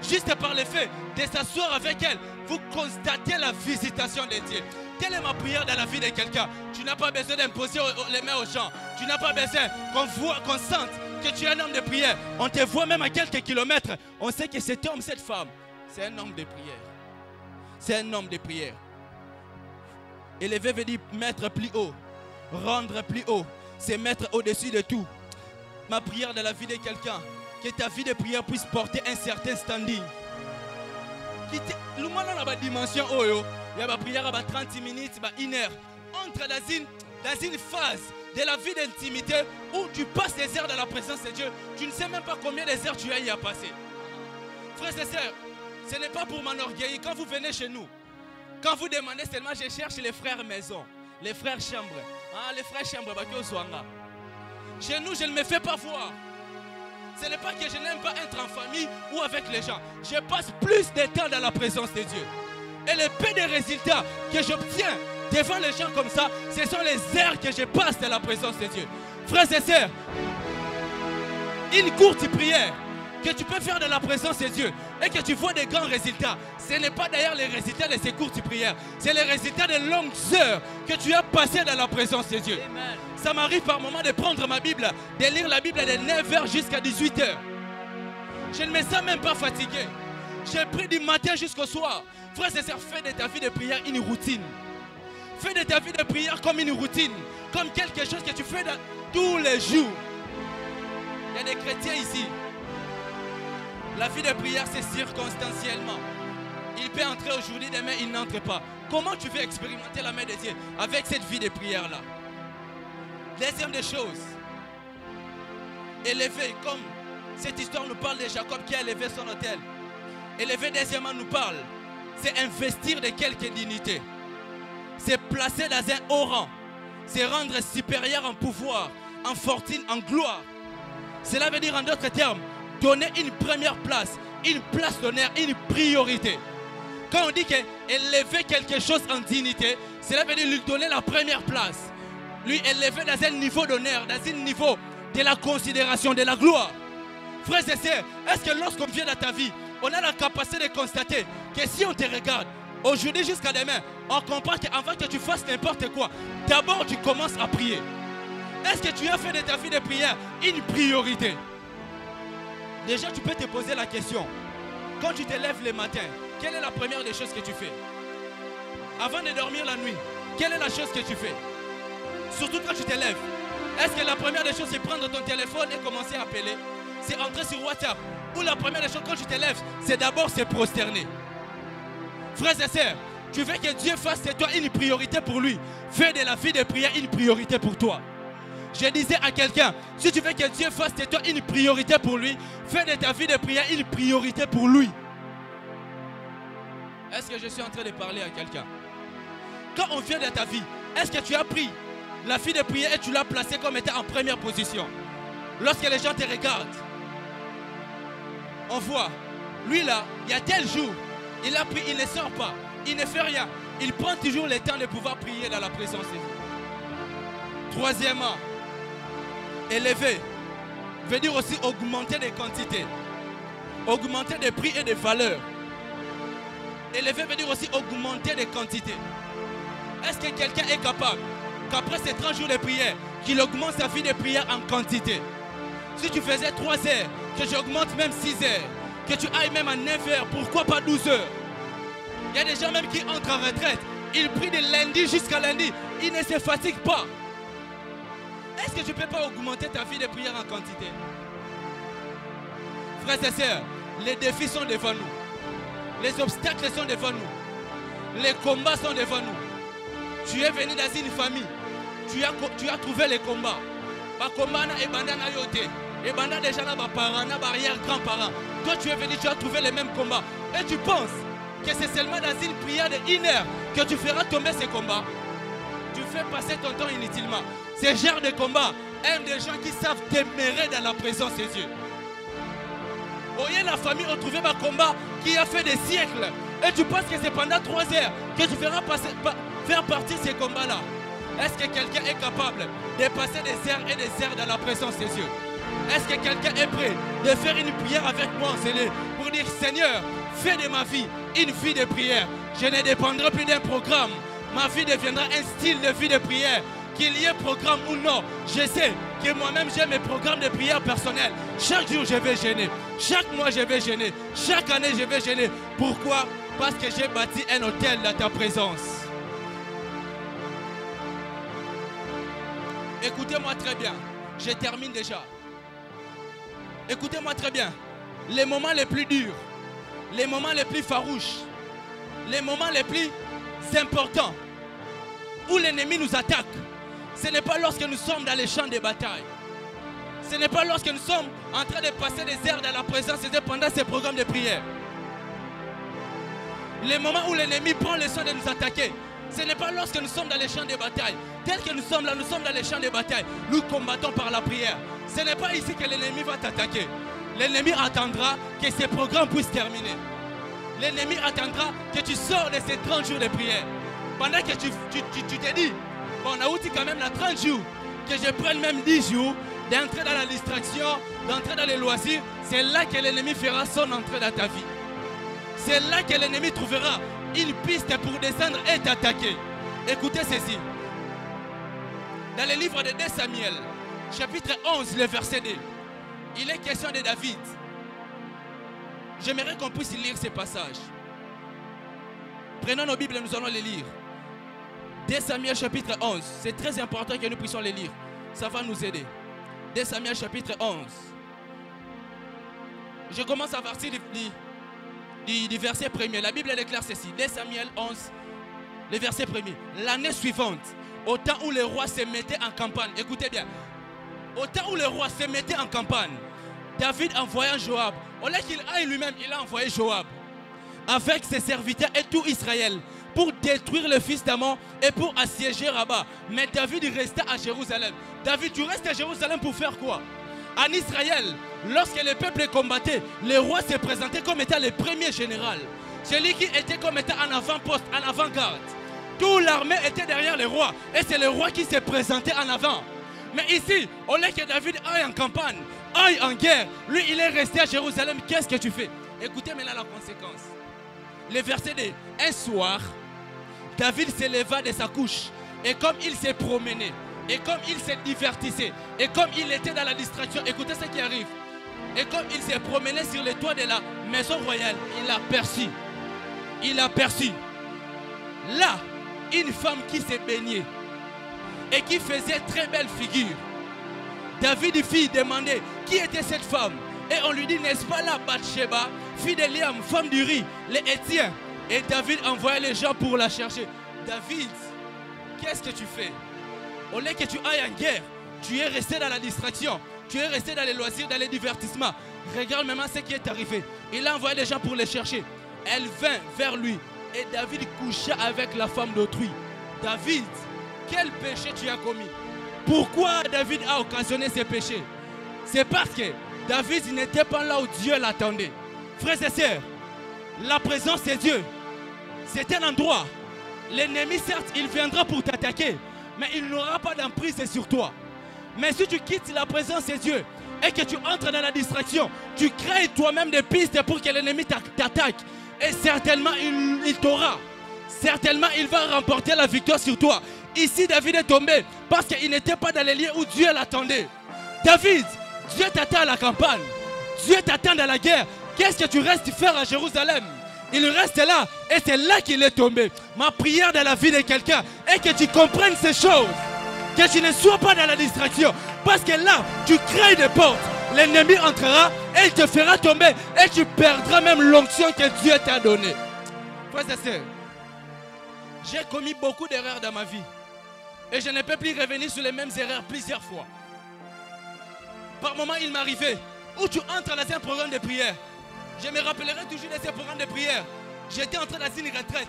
Juste par le fait de s'asseoir avec elle, vous constatez la visitation de Dieu. Telle est ma prière dans la vie de quelqu'un. Tu n'as pas besoin d'imposer les mains aux gens. Tu n'as pas besoin qu'on sente que tu es un homme de prière. On te voit même à quelques kilomètres. On sait que cet homme, cette femme, c'est un homme de prière. C'est un homme de prière. Élever veut dire mettre plus haut. Rendre plus haut. C'est mettre au-dessus de tout. Ma prière dans la vie de quelqu'un, que ta vie de prière puisse porter un certain standing. Le monde a la dimension, il y a ma prière à 30 minutes, 1 heure. Entre dans une phase de la vie d'intimité où tu passes des heures dans la présence de Dieu. Tu ne sais même pas combien d'heures tu as y à passer. Frères et sœurs, ce n'est pas pour m'enorgueillir. Quand vous venez chez nous, quand vous demandez seulement, je cherche les frères maison, les frères chambre. Les frères chambre, chez nous, je ne me fais pas voir. Ce n'est pas que je n'aime pas être en famille ou avec les gens. Je passe plus de temps dans la présence de Dieu. Et le peu de résultats que j'obtiens devant les gens comme ça, ce sont les heures que je passe dans la présence de Dieu. Frères et sœurs, une courte prière que tu peux faire dans la présence de Dieu et que tu vois des grands résultats, ce n'est pas d'ailleurs les résultats de ces courtes prières, c'est les résultats de longues heures que tu as passées dans la présence de Dieu. Amen. Ça m'arrive par moment de prendre ma Bible, de lire la Bible de 9h jusqu'à 18h. Je ne me sens même pas fatigué. J'ai pris du matin jusqu'au soir. Frère et sœurs, fais de ta vie de prière une routine. Fais de ta vie de prière comme une routine, comme quelque chose que tu fais tous les jours. Il y a des chrétiens ici. La vie de prière, c'est circonstanciellement. Il peut entrer aujourd'hui, demain, il n'entre pas. Comment tu veux expérimenter la main de Dieu avec cette vie de prière-là? Deuxième des choses, élever, comme cette histoire nous parle de Jacob qui a élevé son autel. Élever, deuxièmement, nous parle, c'est investir de quelque dignité. C'est placer dans un haut rang. C'est rendre supérieur en pouvoir, en fortune, en gloire. Cela veut dire en d'autres termes, donner une première place, une place d'honneur, une priorité. Quand on dit qu'élever quelque chose en dignité, cela veut dire lui donner la première place. Lui élever dans un niveau d'honneur, dans un niveau de la considération, de la gloire. Frères et sœurs, est-ce que lorsqu'on vient dans ta vie, on a la capacité de constater que si on te regarde, aujourd'hui jusqu'à demain, on comprend qu'avant que tu fasses n'importe quoi, d'abord tu commences à prier. Est-ce que tu as fait de ta vie de prière une priorité? Déjà, tu peux te poser la question. Quand tu te lèves le matin, quelle est la première des choses que tu fais? Avant de dormir la nuit, quelle est la chose que tu fais? Surtout quand tu te lèves. Est-ce que la première des choses, c'est prendre ton téléphone et commencer à appeler? C'est entrer sur WhatsApp? Ou la première des choses, quand tu te lèves, c'est d'abord se prosterner? Frères et sœurs, tu veux que Dieu fasse de toi une priorité pour lui. Fais de la vie de prière une priorité pour toi. Je disais à quelqu'un, si tu veux que Dieu fasse de toi une priorité pour lui, fais de ta vie de prière une priorité pour lui. Est-ce que je suis en train de parler à quelqu'un? Quand on vient de ta vie, est-ce que tu as pris la vie de prière et tu l'as placée comme étant en première position? Lorsque les gens te regardent, on voit, lui là, il y a tel jour, il a pris, il ne sort pas, il ne fait rien. Il prend toujours le temps de pouvoir prier dans la présence de Dieu. Troisièmement, élever veut dire aussi augmenter des quantités, augmenter des prix et des valeurs. Élever veut dire aussi augmenter des quantités. Est-ce que quelqu'un est capable qu'après ces 30 jours de prière, qu'il augmente sa vie de prière en quantité? Si tu faisais 3 heures, que j'augmente même 6 heures, que tu ailles même à 9 heures, pourquoi pas 12 heures? Il y a des gens même qui entrent en retraite, ils prient de lundi jusqu'à lundi, ils ne se fatiguent pas. Est-ce que tu ne peux pas augmenter ta vie de prière en quantité? Frères et sœurs, les défis sont devant nous. Les obstacles sont devant nous. Les combats sont devant nous. Tu es venu dans une famille. Tu as trouvé les combats. Et pendant déjà là, parents, arrière-grands-parents. Toi, tu es venu, tu as trouvé les mêmes combats. Et tu penses que c'est seulement dans une prière de 1 heure que tu feras tomber ces combats. Tu fais passer ton temps inutilement. Ces genres de combats aiment des gens qui savent demeurer dans la présence de Dieu. Voyez, la famille a trouvé un combat qui a fait des siècles. Et tu penses que c'est pendant 3 heures que tu feras faire partie de ces combats-là. Est-ce que quelqu'un est capable de passer des heures et des heures dans la présence des dieux? Est-ce que quelqu'un est prêt de faire une prière avec moi en scellé pour dire Seigneur, fais de ma vie une vie de prière. Je ne dépendrai plus d'un programme. Ma vie deviendra un style de vie de prière. Qu'il y ait programme ou non, je sais que moi-même j'ai mes programmes de prière personnels. Chaque jour je vais jeûner. Chaque mois je vais jeûner. Chaque année je vais jeûner. Pourquoi? Parce que j'ai bâti un hôtel dans ta présence. Écoutez-moi très bien. Je termine déjà. Écoutez-moi très bien. Les moments les plus durs, les moments les plus farouches, les moments les plus importants où l'ennemi nous attaque, ce n'est pas lorsque nous sommes dans les champs de bataille. Ce n'est pas lorsque nous sommes en train de passer des heures dans la présence de Dieu pendant ces programmes de prière. Les moments où l'ennemi prend le soin de nous attaquer, ce n'est pas lorsque nous sommes dans les champs de bataille. Tel que nous sommes là, nous sommes dans les champs de bataille. Nous combattons par la prière. Ce n'est pas ici que l'ennemi va t'attaquer. L'ennemi attendra que ces programmes puissent terminer. L'ennemi attendra que tu sors de ces 30 jours de prière. Pendant que tu te dis, bon, on a outil quand même la 30 jours, que je prenne même 10 jours d'entrer dans la distraction, d'entrer dans les loisirs. C'est là que l'ennemi fera son entrée dans ta vie. C'est là que l'ennemi trouvera une piste pour descendre et t'attaquer. Écoutez ceci. Dans le livre de 2 Samuel, chapitre 11, le verset 2, il est question de David. J'aimerais qu'on puisse lire ces passages. Prenons nos Bibles et nous allons les lire. 2 Samuel chapitre 11. C'est très important que nous puissions les lire. Ça va nous aider. 2 Samuel chapitre 11. Je commence à partir du verset 1er. La Bible déclare ceci. 2 Samuel 11, le verset 1er. L'année suivante, au temps où le roi se mettait en campagne. Écoutez bien. Au temps où le roi se mettait en campagne, David envoya Joab. Au lieu qu'il aille lui-même, il a envoyé Joab avec ses serviteurs et tout Israël pour détruire le fils d'Amon et pour assiéger Rabat. Mais David restait à Jérusalem. David, tu restes à Jérusalem pour faire quoi? En Israël, lorsque le peuple combattait, le roi se présentait comme étant le premier général. Celui qui était comme étant en avant-poste, en avant-garde. Toute l'armée était derrière le roi. Et c'est le roi qui se présentait en avant. Mais ici, au lieu que David aille en campagne, aille en guerre, lui il est resté à Jérusalem. Qu'est-ce que tu fais? Écoutez maintenant la conséquence. Le verset 2. Un soir, David se leva de sa couche. Et comme il s'est promené, et comme il s'est divertissé, et comme il était dans la distraction, écoutez ce qui arrive. Et comme il s'est promené sur le toit de la maison royale, il a perçu là une femme qui s'est baignée et qui faisait très belle figure. David fit demander qui était cette femme. Et on lui dit, n'est-ce pas là Bathsheba, fille d'Eliam, femme d'Uri, les Hétiens. Et David envoya les gens pour la chercher. David, qu'est-ce que tu fais? Au lieu que tu ailles en guerre, tu es resté dans la distraction. Tu es resté dans les loisirs, dans les divertissements. Regarde maintenant ce qui est arrivé. Il a envoyé les gens pour les chercher. Elle vint vers lui. Et David coucha avec la femme d'autrui. David, quel péché tu as commis? Pourquoi David a occasionné ce péché? C'est parce que David n'était pas là où Dieu l'attendait. Frères et sœurs, la présence de Dieu, c'est un endroit. L'ennemi, certes, il viendra pour t'attaquer, mais il n'aura pas d'emprise sur toi. Mais si tu quittes la présence de Dieu et que tu entres dans la distraction, tu crées toi-même des pistes pour que l'ennemi t'attaque. Et certainement, il t'aura. Certainement, il va remporter la victoire sur toi. Ici, David est tombé parce qu'il n'était pas dans les lieux où Dieu l'attendait. David, Dieu t'attend à la campagne. Dieu t'attend dans la guerre. Qu'est-ce que tu restes faire à Jérusalem? Il reste là et c'est là qu'il est tombé. Ma prière dans la vie de quelqu'un est que tu comprennes ces choses. Que tu ne sois pas dans la distraction. Parce que là, tu crées des portes. L'ennemi entrera et il te fera tomber. Et tu perdras même l'onction que Dieu t'a donnée. Frères et sœurs, j'ai commis beaucoup d'erreurs dans ma vie. Et je ne peux plus revenir sur les mêmes erreurs plusieurs fois. Par moments, il m'arrivait où tu entres dans un programme de prière. Je me rappellerai toujours de ces programmes de prière. J'étais entré dans une retraite.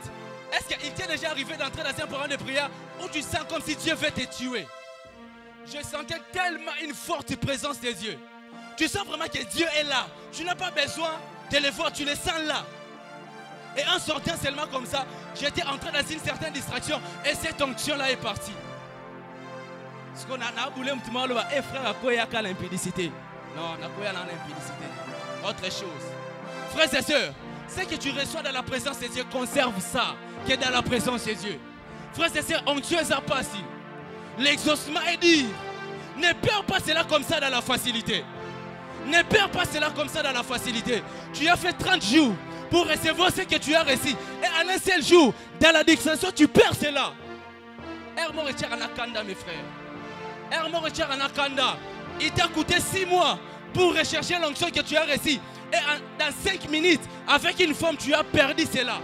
Est-ce qu'il t'est déjà arrivé d'entrer dans un programme de prière où tu sens comme si Dieu veut te tuer? Je sentais tellement une forte présence des dieux. Tu sens vraiment que Dieu est là. Tu n'as pas besoin de le voir, tu le sens là. Et en sortant seulement comme ça, j'étais entré dans une certaine distraction et cette onction-là est partie. Parce qu'on a voulu un petit moment, et frère, à quoi il y a l'impudicité? Non, à quoi il y a l'impudicité? Autre chose. Frères et sœurs, ce que tu reçois dans la présence de Dieu, conserve ça, qui est dans la présence de Dieu. Frères et sœurs, onctueux à pas si. L'exaucement est dit, ne perds pas cela comme ça dans la facilité. Ne perds pas cela comme ça dans la facilité. Tu as fait 30 jours pour recevoir ce que tu as reçu. Et en un seul jour, dans la distraction, tu perds cela. Hermo retire Anakanda, mes frères. Hermo retire Anakanda. Il t'a coûté 6 mois pour rechercher l'onction que tu as reçue. Et dans 5 minutes, avec une femme, tu as perdu cela.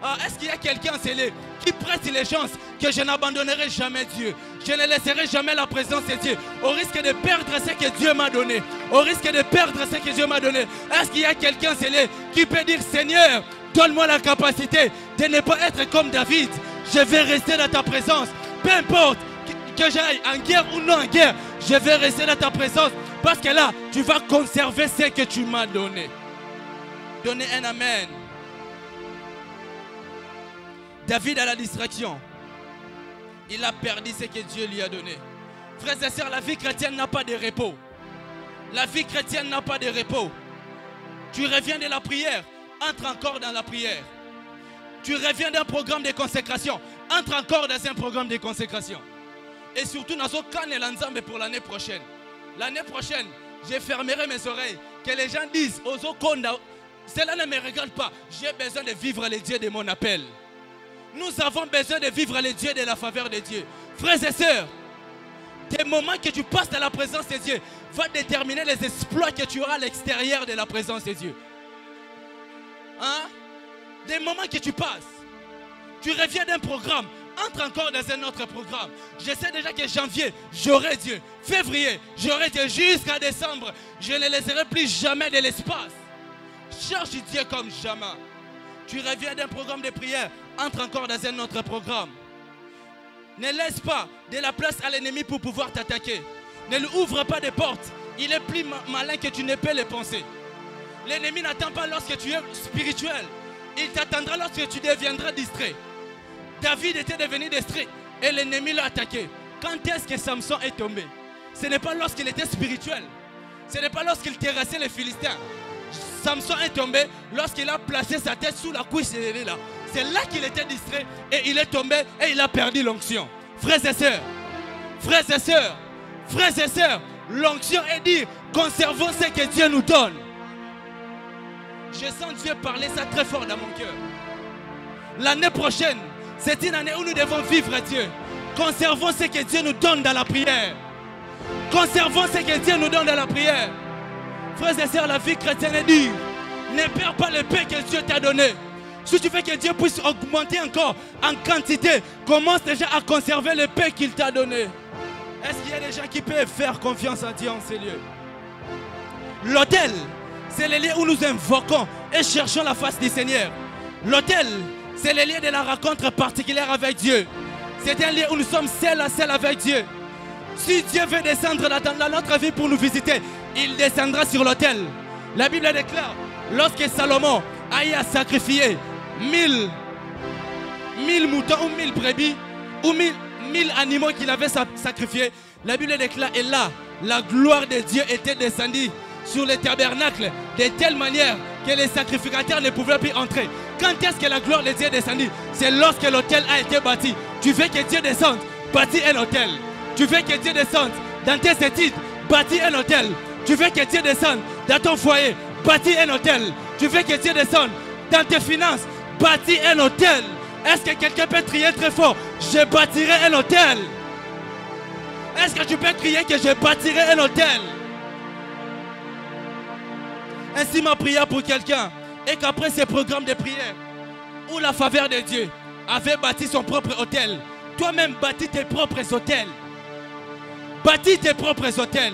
Ah, est-ce qu'il y a quelqu'un scellé qui prête les chances que je n'abandonnerai jamais Dieu? Je ne laisserai jamais la présence de Dieu au risque de perdre ce que Dieu m'a donné. Au risque de perdre ce que Dieu m'a donné. Est-ce qu'il y a quelqu'un scellé qui peut dire Seigneur, donne-moi la capacité de ne pas être comme David. Je vais rester dans ta présence. Peu importe que j'aille en guerre ou non en guerre, je vais rester dans ta présence. Parce que là, tu vas conserver ce que tu m'as donné. Donnez un amen. David a la distraction. Il a perdu ce que Dieu lui a donné. Frères et sœurs, la vie chrétienne n'a pas de repos. La vie chrétienne n'a pas de repos. Tu reviens de la prière, entre encore dans la prière. Tu reviens d'un programme de consécration, entre encore dans un programme de consécration. Et surtout, dans ce cas, l'ensemble pour l'année prochaine. L'année prochaine, je fermerai mes oreilles. Que les gens disent, cela ne me regarde pas. J'ai besoin de vivre les dieux de mon appel. Nous avons besoin de vivre les dieux de la faveur de Dieu. Frères et sœurs, des moments que tu passes dans la présence de Dieu va déterminer les exploits que tu auras à l'extérieur de la présence de Dieu. Hein? Des moments que tu passes. Tu reviens d'un programme, entre encore dans un autre programme. Je sais déjà que janvier, j'aurai Dieu. Février, j'aurai Dieu jusqu'à décembre. Je ne laisserai plus jamais de l'espace. Cherche Dieu comme jamais. Tu reviens d'un programme de prière, entre encore dans un autre programme. Ne laisse pas de la place à l'ennemi pour pouvoir t'attaquer. Ne lui ouvre pas de portes. Il est plus malin que tu ne peux le penser. L'ennemi n'attend pas lorsque tu es spirituel. Il t'attendra lorsque tu deviendras distrait. David était devenu distrait et l'ennemi l'a attaqué. Quand est-ce que Samson est tombé? Ce n'est pas lorsqu'il était spirituel. Ce n'est pas lorsqu'il terrassait les Philistins. Samson est tombé lorsqu'il a placé sa tête sous la couche de là. C'est là qu'il était distrait et il est tombé et il a perdu l'onction. Frères et sœurs, frères et sœurs, frères et sœurs, l'onction est dire conservons ce que Dieu nous donne. Je sens Dieu parler ça très fort dans mon cœur. L'année prochaine, c'est une année où nous devons vivre Dieu. Conservons ce que Dieu nous donne dans la prière. Conservons ce que Dieu nous donne dans la prière. Frères et sœurs, la vie chrétienne est dure. Ne perds pas le paix que Dieu t'a donné. Si tu veux que Dieu puisse augmenter encore en quantité, commence déjà à conserver le paix qu'il t'a donné. Est-ce qu'il y a des gens qui peuvent faire confiance à Dieu en ces lieux? L'autel, c'est le lieu où nous invoquons et cherchons la face du Seigneur. L'autel, c'est le lieu de la rencontre particulière avec Dieu. C'est un lieu où nous sommes seuls à seul avec Dieu. Si Dieu veut descendre dans notre vie pour nous visiter, il descendra sur l'autel. La Bible déclare, lorsque Salomon a eu à sacrifier 1000 moutons ou 1000 brebis ou 1000 animaux qu'il avait sacrifiés, la Bible déclare, et là, la gloire de Dieu était descendue sur le tabernacle de telle manière que les sacrificateurs ne pouvaient plus entrer. Quand est-ce que la gloire de Dieu est descendue? C'est lorsque l'autel a été bâti. Tu veux que Dieu descende? Bâtis un autel. Tu veux que Dieu descende dans tes études? Bâtis un autel. Tu veux que Dieu descende dans ton foyer? Bâtis un autel. Tu veux que Dieu descende dans tes finances? Bâtis un autel. Est-ce que quelqu'un peut crier très fort? Je bâtirai un autel. Est-ce que tu peux crier que je bâtirai un autel? Ainsi ma prière pour quelqu'un est qu'après ces programmes de prière où la faveur de Dieu avait bâti son propre autel, toi-même bâtis tes propres hôtels. Bâtis tes propres hôtels.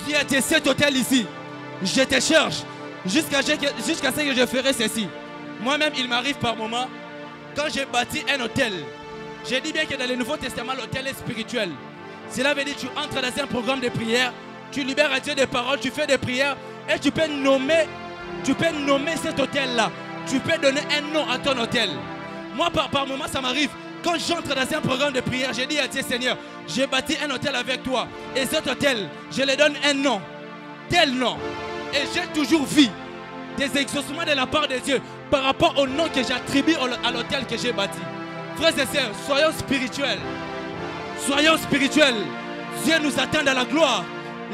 Tu as cet hôtel ici. Je te cherche jusqu'à ce que je ferai ceci. Moi-même, il m'arrive par moment, quand j'ai bâti un hôtel, je dis bien que dans le Nouveau Testament, l'hôtel est spirituel. Cela veut dire que tu entres dans un programme de prière, tu libères à Dieu des paroles, tu fais des prières et tu peux nommer cet hôtel-là. Tu peux donner un nom à ton hôtel. Moi, par moment, ça m'arrive. quand j'entre dans un programme de prière, j'ai dit à Dieu, Seigneur, j'ai bâti un hôtel avec toi. Et cet hôtel, je lui donne un nom. Tel nom. Et j'ai toujours vu des exaucements de la part de Dieu par rapport au nom que j'attribue à l'hôtel que j'ai bâti. Frères et sœurs, soyons spirituels. Soyons spirituels. Dieu nous attend dans la gloire.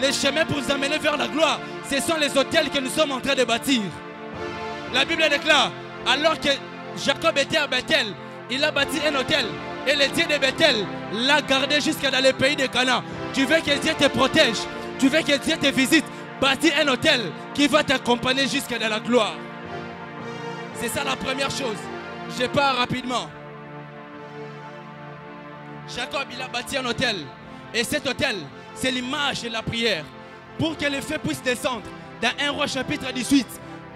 Les chemins pour nous amener vers la gloire, ce sont les hôtels que nous sommes en train de bâtir. La Bible déclare, alors que Jacob était à Bethel, il a bâti un hôtel. Et le Dieu de Bethel l'a gardé jusqu'à dans le pays de Canaan. Tu veux que Dieu te protège, tu veux que Dieu te visite, bâtis un hôtel qui va t'accompagner jusqu'à dans la gloire. C'est ça la première chose. Je pars rapidement. Jacob, il a bâti un hôtel. Et cet hôtel, c'est l'image de la prière. Pour que le feu puisse descendre, dans 1 Roi chapitre 18,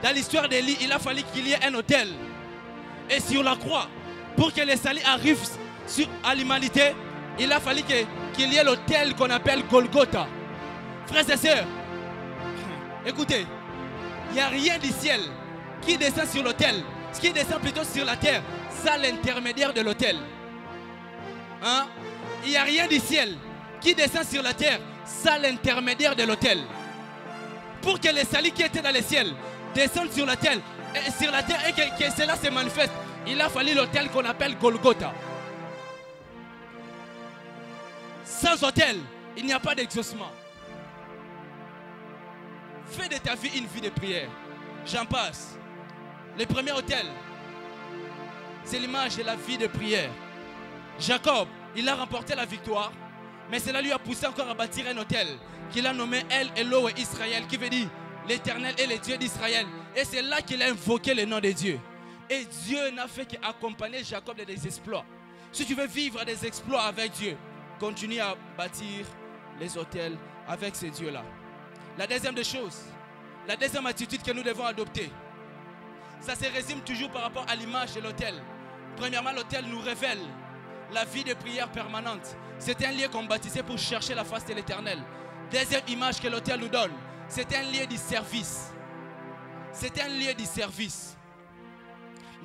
dans l'histoire d'Élie, il a fallu qu'il y ait un hôtel. Et sur la croix, pour que les salis arrivent à l'humanité, il a fallu qu'il y ait l'hôtel qu'on appelle Golgotha. Frères et sœurs, écoutez, il n'y a rien du ciel qui descend sur l'hôtel. Ce qui descend plutôt sur la terre, c'est l'intermédiaire de l'hôtel. Hein? Il n'y a rien du ciel qui descend sur la terre, c'est l'intermédiaire de l'hôtel. Pour que les salis qui étaient dans le ciel descendent sur la terre et que cela se manifeste, il a fallu l'hôtel qu'on appelle Golgotha. Sans hôtel, il n'y a pas d'exaucement. Fais de ta vie une vie de prière. J'en passe. Le premier hôtel, c'est l'image de la vie de prière. Jacob, il a remporté la victoire, mais cela lui a poussé encore à bâtir un hôtel qu'il a nommé El Elohim Israël, qui veut dire l'Éternel est le Dieu d'Israël. Et c'est là qu'il a invoqué le nom de Dieu. Et Dieu n'a fait qu'accompagner Jacob de des exploits. Si tu veux vivre des exploits avec Dieu, continue à bâtir les hôtels avec ces dieux-là. La deuxième des choses, la deuxième attitude que nous devons adopter, ça se résume toujours par rapport à l'image de l'hôtel. Premièrement, l'hôtel nous révèle la vie de prière permanente. C'est un lieu qu'on bâtissait pour chercher la face de l'Éternel. Deuxième image que l'hôtel nous donne, c'est un lieu du service. C'est un lieu du service.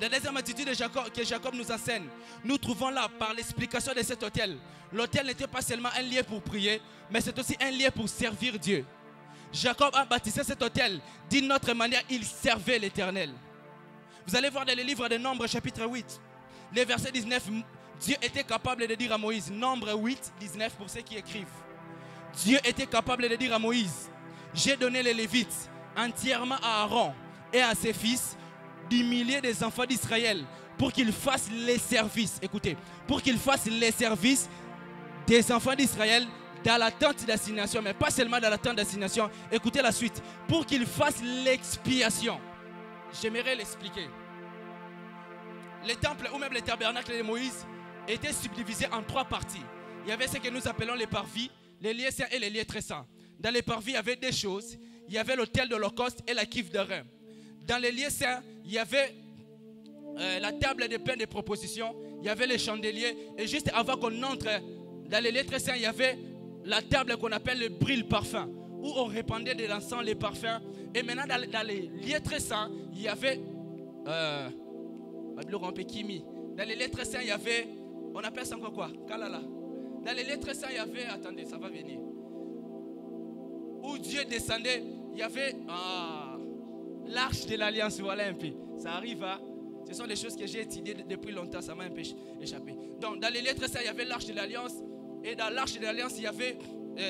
La deuxième attitude que Jacob nous enseigne, nous trouvons là par l'explication de cet hôtel. L'hôtel n'était pas seulement un lieu pour prier, mais c'est aussi un lieu pour servir Dieu. Jacob a bâtissé cet hôtel d'une autre manière, il servait l'Éternel. Vous allez voir dans le livre de Nombre chapitre 8, le verset 19, Dieu était capable de dire à Moïse, Nombre 8, 19 pour ceux qui écrivent. Dieu était capable de dire à Moïse, j'ai donné les Lévites entièrement à Aaron et à ses fils, d'humilier des enfants d'Israël pour qu'ils fassent les services. Écoutez, pour qu'ils fassent les services des enfants d'Israël dans la tente d'assignation, mais pas seulement dans la tente d'assignation. Écoutez la suite. Pour qu'ils fassent l'expiation. J'aimerais l'expliquer. Le temple ou même le tabernacle de Moïse était subdivisé en trois parties. Il y avait ce que nous appelons les parvis, les lieux saints et les lieux très saints. Dans les parvis, il y avait deux choses. Il y avait l'autel de l'Holocauste et la cuve de rein. Dans les lieux saints, il y avait la table de pain de proposition, il y avait les chandeliers, et juste avant qu'on entre dans les lieux très saints, il y avait la table qu'on appelle le brûle-parfum, où on répandait de l'encens, les parfums. Et maintenant, dans les lieux très saints, il y avait dans les lieux très saints, il y avait, on appelle ça encore quoi? Kalala. Dans les lieux très saints, il y avait, attendez, ça va venir, où Dieu descendait, il y avait l'arche de l'alliance, voilà un peu. Ça arrive à... Ce sont des choses que j'ai étudiées depuis longtemps, ça m'a un peu échappé. Donc, dans les lettres, ça, il y avait l'arche de l'alliance. Et dans l'arche de l'alliance, il y avait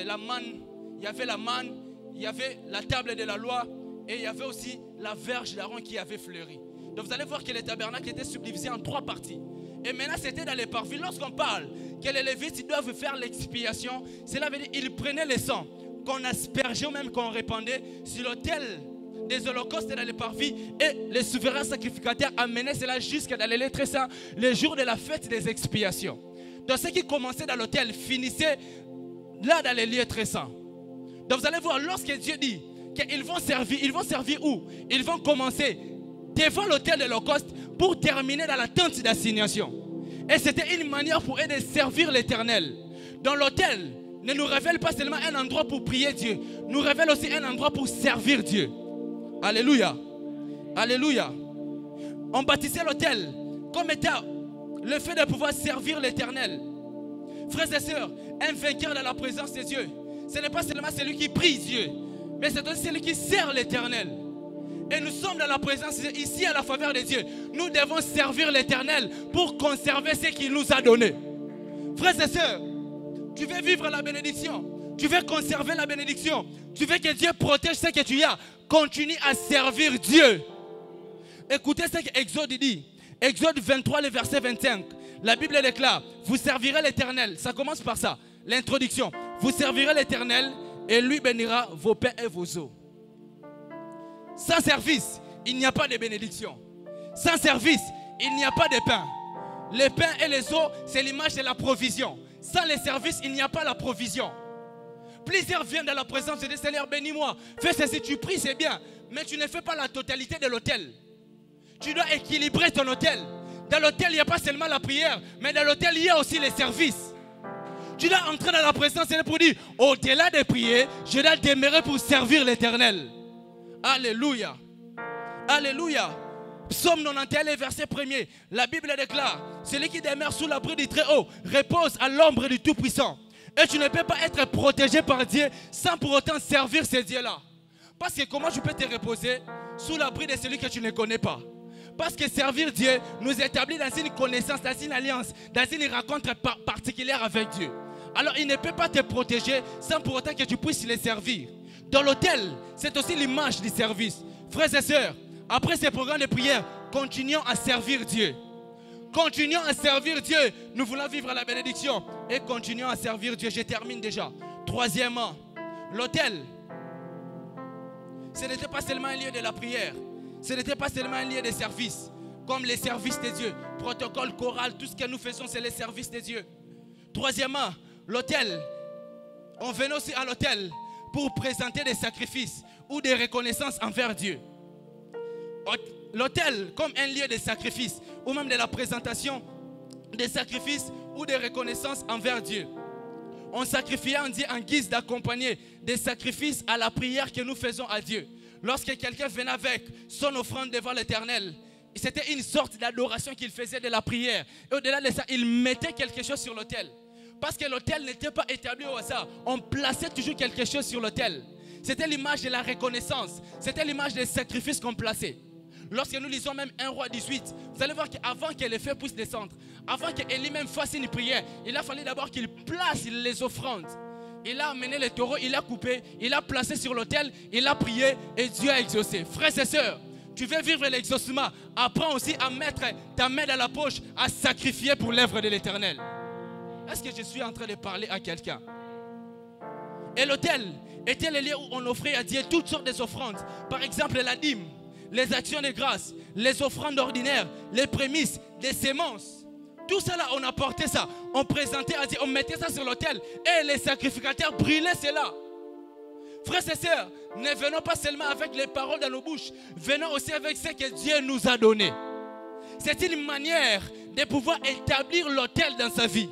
la manne. Il y avait la manne, il y avait la table de la loi. Et il y avait aussi la verge d'Aaron qui avait fleuri. Donc, vous allez voir que le tabernacle était subdivisé en trois parties. Et maintenant, c'était dans les parvis. Lorsqu'on parle que les Lévites ils doivent faire l'expiation, cela veut dire qu'ils prenaient le sang qu'on aspergeait ou même qu'on répandait sur l'autel des holocaustes dans les parvis, et les souverains sacrificateurs amenaient cela jusqu'à dans les lieux très saints, le jour de la fête des expiations. Donc ceux qui commençaient dans l'autel finissaient là dans les lieux très saints. Donc vous allez voir, lorsque Dieu dit qu'ils vont servir où? Ils vont commencer devant l'autel de l'holocauste pour terminer dans la tente d'assignation. Et c'était une manière pour eux de servir l'Éternel. Dans l'autel ne nous révèle pas seulement un endroit pour prier Dieu, nous révèle aussi un endroit pour servir Dieu. Alléluia. Alléluia. On bâtissait l'autel comme étant le fait de pouvoir servir l'Éternel. Frères et sœurs, un vainqueur dans la présence de Dieu, ce n'est pas seulement celui qui prie Dieu, mais c'est aussi celui qui sert l'Éternel. Et nous sommes dans la présence de Dieu, ici à la faveur de Dieu. Nous devons servir l'Éternel pour conserver ce qu'il nous a donné. Frères et sœurs, tu veux vivre la bénédiction, tu veux conserver la bénédiction, tu veux que Dieu protège ce que tu as, continue à servir Dieu. Écoutez ce que Exode dit. Exode 23, le verset 25. La Bible déclare, vous servirez l'Éternel. Ça commence par ça, l'introduction. Vous servirez l'Éternel et lui bénira vos pains et vos eaux. Sans service, il n'y a pas de bénédiction. Sans service, il n'y a pas de pain. Les pains et les eaux, c'est l'image de la provision. Sans les services, il n'y a pas la provision. Plusieurs viennent dans la présence de Dieu, Seigneur, bénis-moi. Fais ceci, tu pries, c'est bien. Mais tu ne fais pas la totalité de l'autel. Tu dois équilibrer ton autel. Dans l'autel, il n'y a pas seulement la prière, mais dans l'autel, il y a aussi les services. Tu dois entrer dans la présence de Dieu pour dire, au-delà de prier, je dois demeurer pour servir l'Éternel. Alléluia. Alléluia. Psaume 91, verset 1er. La Bible déclare, celui qui demeure sous l'abri du Très-Haut repose à l'ombre du Tout-Puissant. Et tu ne peux pas être protégé par Dieu sans pour autant servir ce Dieu-là. Parce que comment tu peux te reposer sous l'abri de celui que tu ne connais pas? Parce que servir Dieu nous établit dans une connaissance, dans une alliance, dans une rencontre particulière avec Dieu. Alors il ne peut pas te protéger sans pour autant que tu puisses le servir. Dans l'autel, c'est aussi l'image du service. Frères et sœurs, après ces programmes de prière, continuons à servir Dieu. Continuons à servir Dieu. Nous voulons vivre la bénédiction et continuons à servir Dieu. Je termine déjà. Troisièmement, l'autel, ce n'était pas seulement un lieu de la prière. Ce n'était pas seulement un lieu de service. Comme les services de Dieu. Protocole, chorale, tout ce que nous faisons, c'est les services de Dieu. Troisièmement, l'autel. On venait aussi à l'autel pour présenter des sacrifices ou des reconnaissances envers Dieu. L'autel comme un lieu de sacrifice ou même de la présentation des sacrifices ou des reconnaissances envers Dieu. On sacrifiait en guise d'accompagner des sacrifices à la prière que nous faisons à Dieu. Lorsque quelqu'un venait avec son offrande devant l'Éternel, c'était une sorte d'adoration qu'il faisait de la prière. Et au-delà de ça, il mettait quelque chose sur l'autel. Parce que l'autel n'était pas établi au hasard. On plaçait toujours quelque chose sur l'autel. C'était l'image de la reconnaissance. C'était l'image des sacrifices qu'on plaçait. Lorsque nous lisons même 1 Roi 18, vous allez voir qu'avant que les feux puissent descendre, avant qu'Élie même fasse une prière, il a fallu d'abord qu'il place les offrandes. Il a amené les taureaux, il a coupé, il a placé sur l'autel, il a prié et Dieu a exaucé. Frères et sœurs, tu veux vivre l'exaucement, apprends aussi à mettre ta main dans la poche, à sacrifier pour l'œuvre de l'Éternel. Est-ce que je suis en train de parler à quelqu'un? Et l'autel était le lieu où on offrait à Dieu toutes sortes d'offrandes. Par exemple la dîme, les actions de grâce, les offrandes ordinaires, les prémices, les semences. Tout ça là, on apportait ça. On présentait à Dieu, on mettait ça sur l'autel. Et les sacrificateurs brûlaient cela. Frères et sœurs, ne venons pas seulement avec les paroles dans nos bouches. Venons aussi avec ce que Dieu nous a donné. C'est une manière de pouvoir établir l'autel dans sa vie.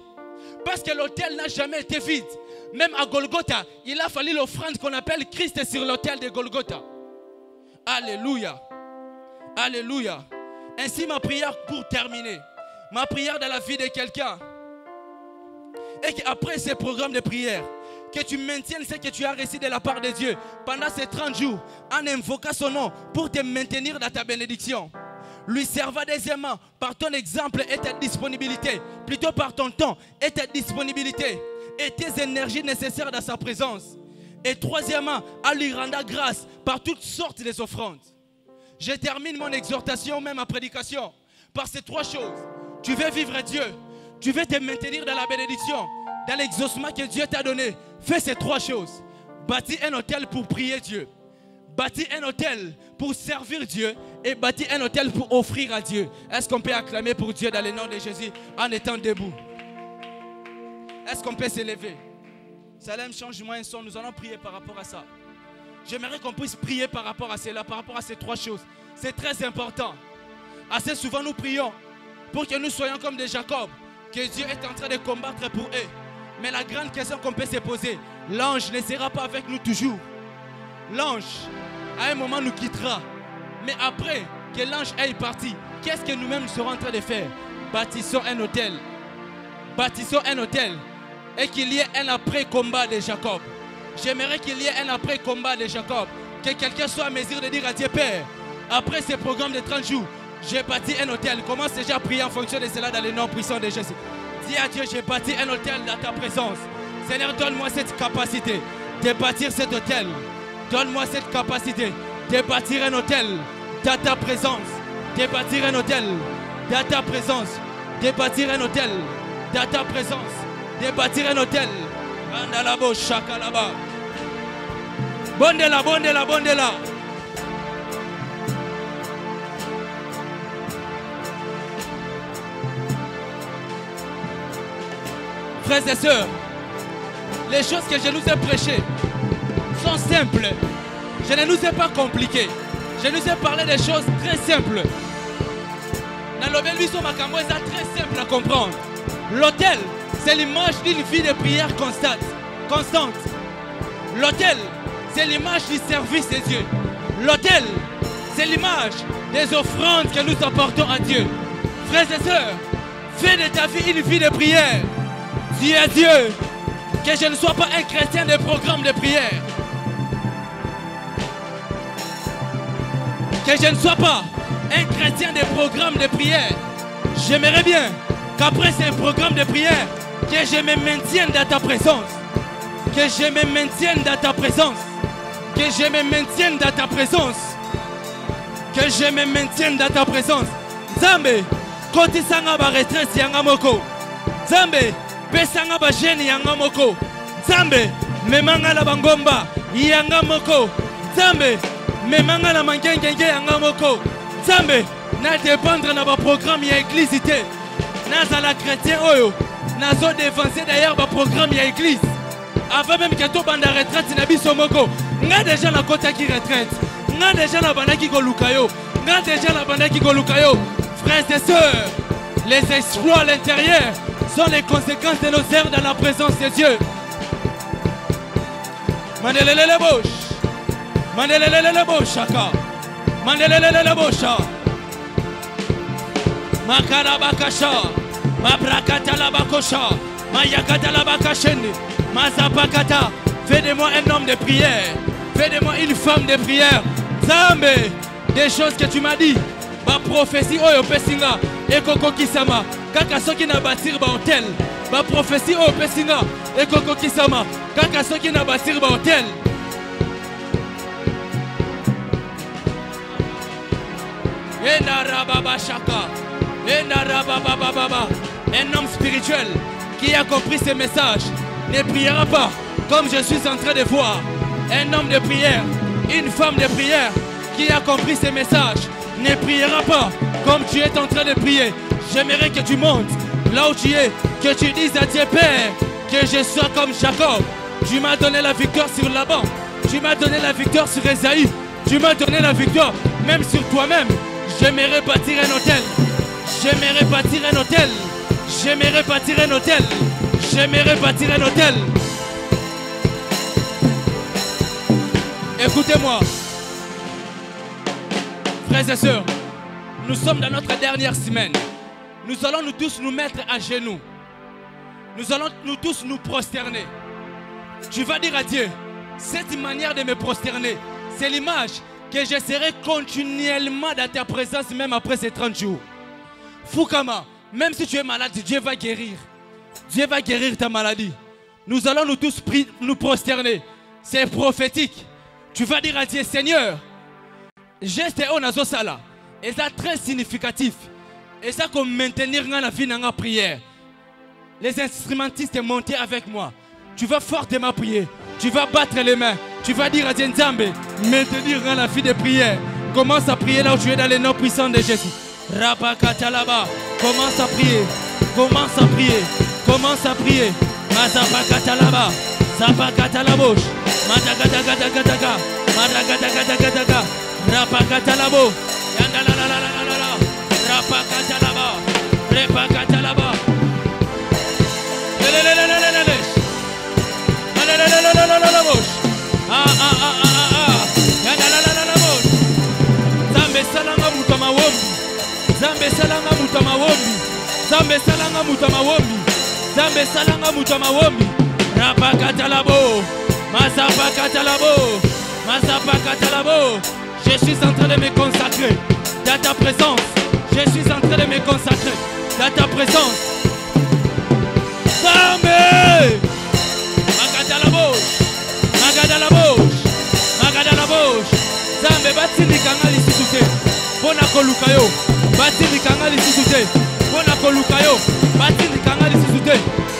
Parce que l'autel n'a jamais été vide. Même à Golgotha, il a fallu l'offrande qu'on appelle Christ sur l'autel de Golgotha. Alléluia. Alléluia. Ainsi ma prière pour terminer. Ma prière dans la vie de quelqu'un. Et qu'après ces programmes de prière, que tu maintiennes ce que tu as reçu de la part de Dieu pendant ces 30 jours en invoquant son nom pour te maintenir dans ta bénédiction. Lui serva deuxièmement par ton exemple et ta disponibilité, plutôt par ton temps et ta disponibilité et tes énergies nécessaires dans sa présence. Et troisièmement, à lui rendre grâce par toutes sortes des offrandes. Je termine mon exhortation, même ma prédication, par ces trois choses. Tu veux vivre Dieu, tu veux te maintenir dans la bénédiction, dans l'exaucement que Dieu t'a donné. Fais ces trois choses. Bâtis un autel pour prier Dieu. Bâtis un autel pour servir Dieu. Et bâtis un autel pour offrir à Dieu. Est-ce qu'on peut acclamer pour Dieu dans le nom de Jésus en étant debout? Est-ce qu'on peut s'élever? Salem, change-moi un son. Nous allons prier par rapport à ça. J'aimerais qu'on puisse prier par rapport à cela, par rapport à ces trois choses. C'est très important. Assez souvent nous prions pour que nous soyons comme des Jacob, que Dieu est en train de combattre pour eux. Mais la grande question qu'on peut se poser, l'ange ne sera pas avec nous toujours. L'ange, à un moment, nous quittera. Mais après que l'ange est parti, qu'est-ce que nous-mêmes serons en train de faire? bâtissons un hôtel. Bâtissons un hôtel. Et qu'il y ait un après-combat de Jacob. J'aimerais qu'il y ait un après-combat de Jacob. Que quelqu'un soit à mesure de dire à Dieu, Père, après ce programme de 30 jours, j'ai bâti un hôtel. Commence déjà à prier en fonction de cela dans le nom puissant de Jésus. Dis à Dieu, j'ai bâti un hôtel dans ta présence. Seigneur, donne-moi cette capacité de bâtir cet hôtel. Donne-moi cette capacité de bâtir un hôtel dans ta présence. De bâtir un hôtel dans ta présence. De bâtir un hôtel dans ta présence. De bâtir un hôtel. Bandalabo, chakalaba. Bondela, bondela, bondela. Frères et sœurs, les choses que je nous ai prêchées sont simples. Je ne nous ai pas compliquées. Je nous ai parlé des choses très simples. Dans le lui sont très simple à comprendre. L'autel, c'est l'image d'une vie de prière constante. L'autel, c'est l'image du service de Dieu. L'autel, c'est l'image des offrandes que nous apportons à Dieu. Frères et sœurs, fais de ta vie une vie de prière. Dis à Dieu que je ne sois pas un chrétien de programme de prière. Que je ne sois pas un chrétien de programme de prière. J'aimerais bien qu'après ces programmes de prière, que je me maintienne dans ta présence. Que je me maintienne dans ta présence. Que je me maintienne dans ta présence. Que je me maintienne dans ta présence. Zambe, côté sanga ba retraite yanga moko. Zambe, pesanga ba jeune yanga moko. Zambe, memanga la bangomba yanga moko. Zambe, memanga la mangengenge yanga moko. Zambe, na dépendre na ba programme ya église té. Na la chrétien oyo. Na zo dévancer d'ailleurs ba programme ya église. Avant même que to banda retraite na biso moko. Nga déjà na kota ki retraite. Nga déjà na banda ki kolukayo. Nga déjà na banda ki kolukayo. Frères et sœurs, les exploits à l'intérieur sont les conséquences de nos heures dans la présence de Dieu. Mandelele bosh. Mandelele boshaka. Mandelele bosha. Makarabakasha. Mabrakata la bakosha. Mayakata la bakashende. Mazapakata. Fais de moi un homme de prière. Fais de moi une femme de prière. Zambe, des choses que tu m'as dit. Ma prophétie oyo pesinga. Ekoko kisama. Kaka soki na bâtir ba hôtel. Ma prophétie oyo pesinga. Ekoko kisama. Kaka soki na bâtir ba hôtel. Un homme spirituel qui a compris ce message ne priera pas comme je suis en train de voir. Un homme de prière, une femme de prière qui a compris ce message ne priera pas comme tu es en train de prier. J'aimerais que tu montes là où tu es, que tu dises à Dieu Père que je sois comme Jacob. Tu m'as donné la victoire sur Laban, tu m'as donné la victoire sur Esaïe, tu m'as donné la victoire même sur toi-même. J'aimerais bâtir un hôtel. J'aimerais bâtir un hôtel. J'aimerais bâtir un hôtel. J'aimerais bâtir un hôtel. Écoutez-moi. Frères et sœurs, nous sommes dans notre dernière semaine. Nous allons nous tous nous mettre à genoux. Nous allons nous tous nous prosterner. Tu vas dire à Dieu, cette manière de me prosterner, c'est l'image que je serai continuellement dans ta présence même après ces 30 jours. Fukama, même si tu es malade, Dieu va guérir. Dieu va guérir ta maladie. Nous allons nous tous nous prosterner. C'est prophétique. Tu vas dire à Dieu, Seigneur, geste au nazo sala. Et ça très significatif. Et ça comme maintenir dans la vie dans la prière. Les instrumentistes montent avec moi. Tu vas fortement prier. Tu vas battre les mains. Tu vas dire à Dieu Nzambe, maintenir dans la vie de prière. Commence à prier là où tu es dans les noms puissants de Jésus. Rabakatalaba. Commence à prier. Commence à prier. Commence à prier. Mazapakatalaba. Zapakatalabouche. Madagadagadagadaga. Madagadagadagadaga. Rapakatalabo. Yandalalalala. Rapakatalaba. Repakatalaba. Lelelelelelele. Zambe salanga mutama wombi. Zambe salanga mutama wombi. Zambe salanga mutama wombi. Zambe salanga mutama wombi. Rapakatalabo. Mazapakatalabo. Mazapakatalabo. Je suis en train de me consacrer dans ta présence. Je suis en train de me consacrer dans ta présence. Zambe. Magadalabo. Magadalabo. Magadalabo. Zambe batindi kangali situte. Bona kolukayo. Batindi kangali situte. Bona kolukayo. Batindi kangali situte.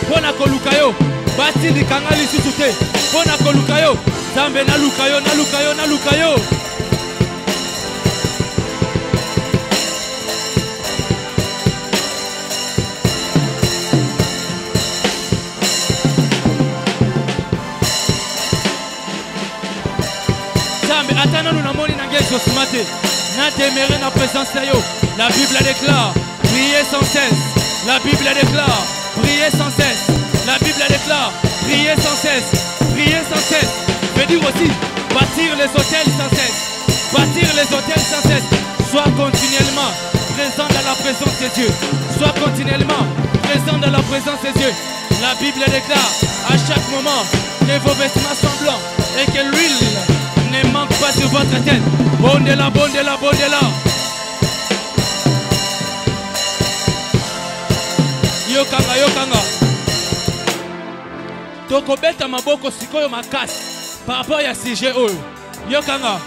Bona kolukayo. Batindi kangali situte. Bona kolukayo. Zambe na lukayo, na lukayo, na lukayo. Zambe atana nous namoni na ngezo smate. Na demeurer na présence de yo. La Bible déclare, priez sans cesse. La Bible déclare, priez sans cesse. La Bible déclare, priez sans cesse. Priez sans cesse. Veut dire aussi, bâtir les hôtels sans cesse. Bâtir les hôtels sans cesse. Sois continuellement présent dans la présence de Dieu. Sois continuellement présent dans la présence de Dieu. La Bible déclare à chaque moment que vos vêtements sont blancs et que l'huile ne manque pas sur votre tête. Bondela, bondela, bondela. Yokanga, yokanga. Toko beta maboko sikoyo makasi par rapport à sujet oyo. Yokanga.